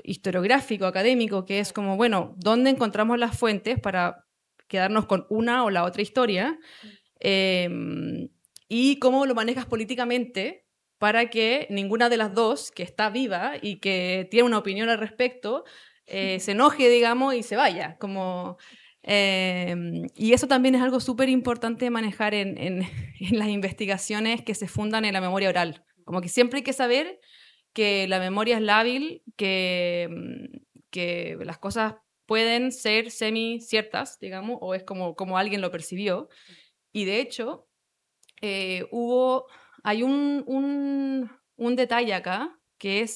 historiográfico, académico, que es como, bueno, ¿dónde encontramos las fuentes para quedarnos con una o la otra historia? Y cómo lo manejas políticamente para que ninguna de las dos, que está viva y que tiene una opinión al respecto, se enoje, digamos, y se vaya. Como, y eso también es algo súper importante de manejar en las investigaciones que se fundan en la memoria oral. Como que siempre hay que saber que la memoria es lábil, que las cosas pueden ser semi-ciertas, digamos, o es como alguien lo percibió. Y de hecho, hay un detalle acá, que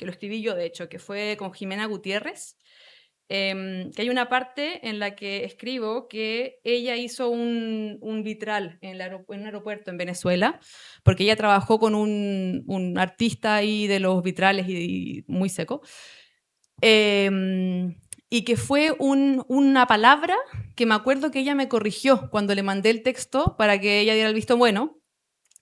lo escribí yo, de hecho, que fue con Jimena Gutiérrez, que hay una parte en la que escribo que ella hizo un vitral en un aeropuerto en Venezuela, porque ella trabajó con un artista ahí de los vitrales y muy seco, y que fue una palabra que me acuerdo que ella me corrigió cuando le mandé el texto para que ella diera el visto bueno,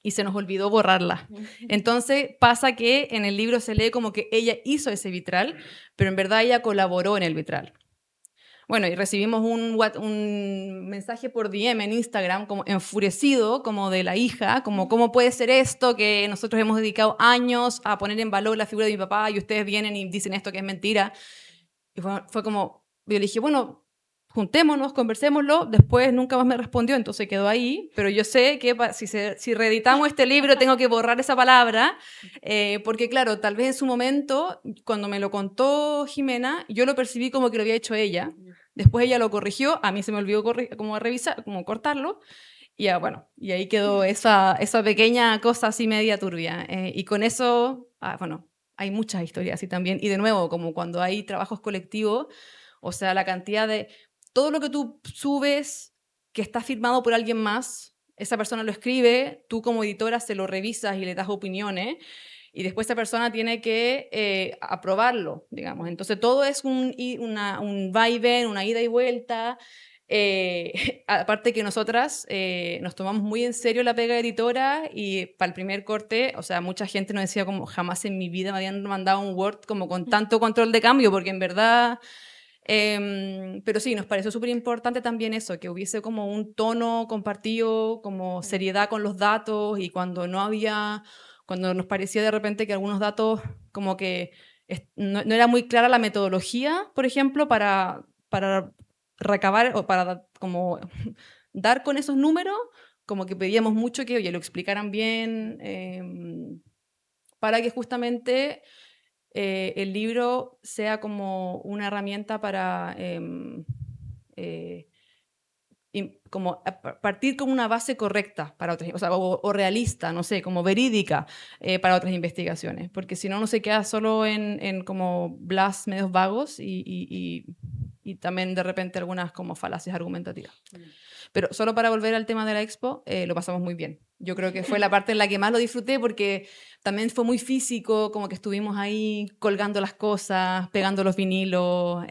y se nos olvidó borrarla. Entonces pasa que en el libro se lee como que ella hizo ese vitral, pero en verdad ella colaboró en el vitral. Bueno, y recibimos un mensaje por DM en Instagram, como enfurecido, como de la hija, como ¿cómo puede ser esto? Que nosotros hemos dedicado años a poner en valor la figura de mi papá y ustedes vienen y dicen esto que es mentira. Y fue como, yo le dije, bueno, juntémonos, conversémoslo, después nunca más me respondió, entonces quedó ahí, pero yo sé que si reeditamos este libro tengo que borrar esa palabra, porque claro, tal vez en su momento, cuando me lo contó Jimena, yo lo percibí como que lo había hecho ella, después ella lo corrigió, a mí se me olvidó como revisar, como cortarlo, y ya, bueno, y ahí quedó esa pequeña cosa así media turbia, y con eso, bueno, hay muchas historias así también, y de nuevo, como cuando hay trabajos colectivos, o sea, la cantidad de todo lo que tú subes que está firmado por alguien más, esa persona lo escribe, tú como editora se lo revisas y le das opiniones, y después esa persona tiene que aprobarlo, digamos. Entonces todo es un vaivén, una ida y vuelta. Aparte que nosotras nos tomamos muy en serio la pega de editora, y para el primer corte, o sea, mucha gente nos decía como jamás en mi vida me habían mandado un Word como con tanto control de cambio, porque en verdad... pero sí, nos pareció súper importante también eso, que hubiese como un tono compartido, como seriedad con los datos, y cuando nos parecía de repente que algunos datos como que no era muy clara la metodología, por ejemplo, para recabar o para como dar con esos números, como que pedíamos mucho que, oye, lo explicaran bien, para que justamente el libro sea como una herramienta para como partir con una base correcta para otras, o sea, o realista, no sé, como verídica para otras investigaciones, porque si no, no se queda solo en como blas medios vagos y también de repente algunas como falacias argumentativas. Pero solo para volver al tema de la expo, lo pasamos muy bien. Yo creo que fue la parte en la que más lo disfruté, porque también fue muy físico, como que estuvimos ahí colgando las cosas, pegando los vinilos.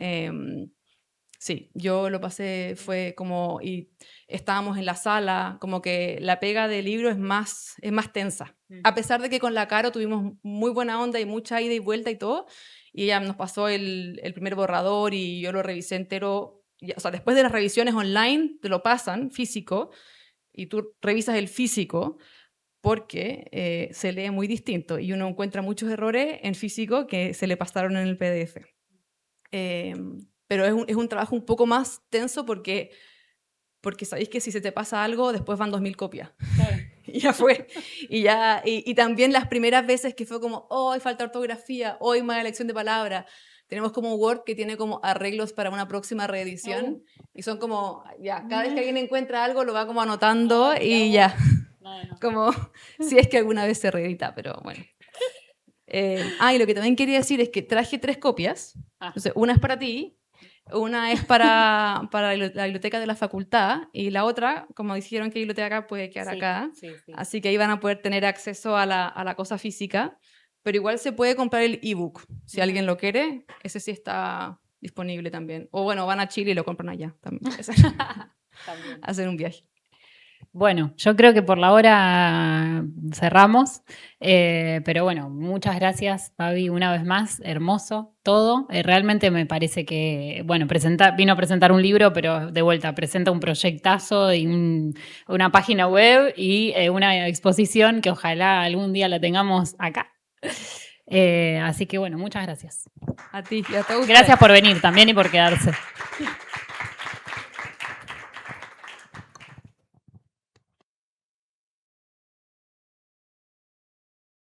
Sí, yo lo pasé, fue como, y estábamos en la sala, como que la pega del libro es más tensa. A pesar de que con la Caro tuvimos muy buena onda y mucha ida y vuelta y todo, y ella nos pasó el primer borrador y yo lo revisé entero. O sea, después de las revisiones online te lo pasan físico y tú revisas el físico porque se lee muy distinto y uno encuentra muchos errores en físico que se le pasaron en el PDF. Pero es un trabajo un poco más tenso porque sabéis que si se te pasa algo, después van 2000 copias. Claro. Y ya fue. Y también las primeras veces que fue como, hoy falta ortografía, hoy mala elección de palabra. Tenemos como Word que tiene como arreglos para una próxima reedición. Y son como, ya, cada vez que alguien encuentra algo, lo va como anotando y ya. No. Como si es que alguna vez se reedita, pero bueno. Y lo que también quería decir es que traje 3 copias. Entonces, una es para ti, una es para la biblioteca de la facultad, y la otra, como dijeron que biblioteca puede quedar acá, Sí. así que ahí van a poder tener acceso a la cosa física, pero igual se puede comprar el ebook, si alguien lo quiere, ese sí está disponible también. O bueno, van a Chile y lo compran allá también. También. Hacer un viaje. Bueno, yo creo que por la hora cerramos, pero bueno, muchas gracias, Fabi, una vez más, hermoso todo. Realmente me parece que, bueno, vino a presentar un libro, pero de vuelta presenta un proyectazo y una página web y una exposición que ojalá algún día la tengamos acá. Así que bueno, muchas gracias. A ti y a todos. Gracias por venir también y por quedarse.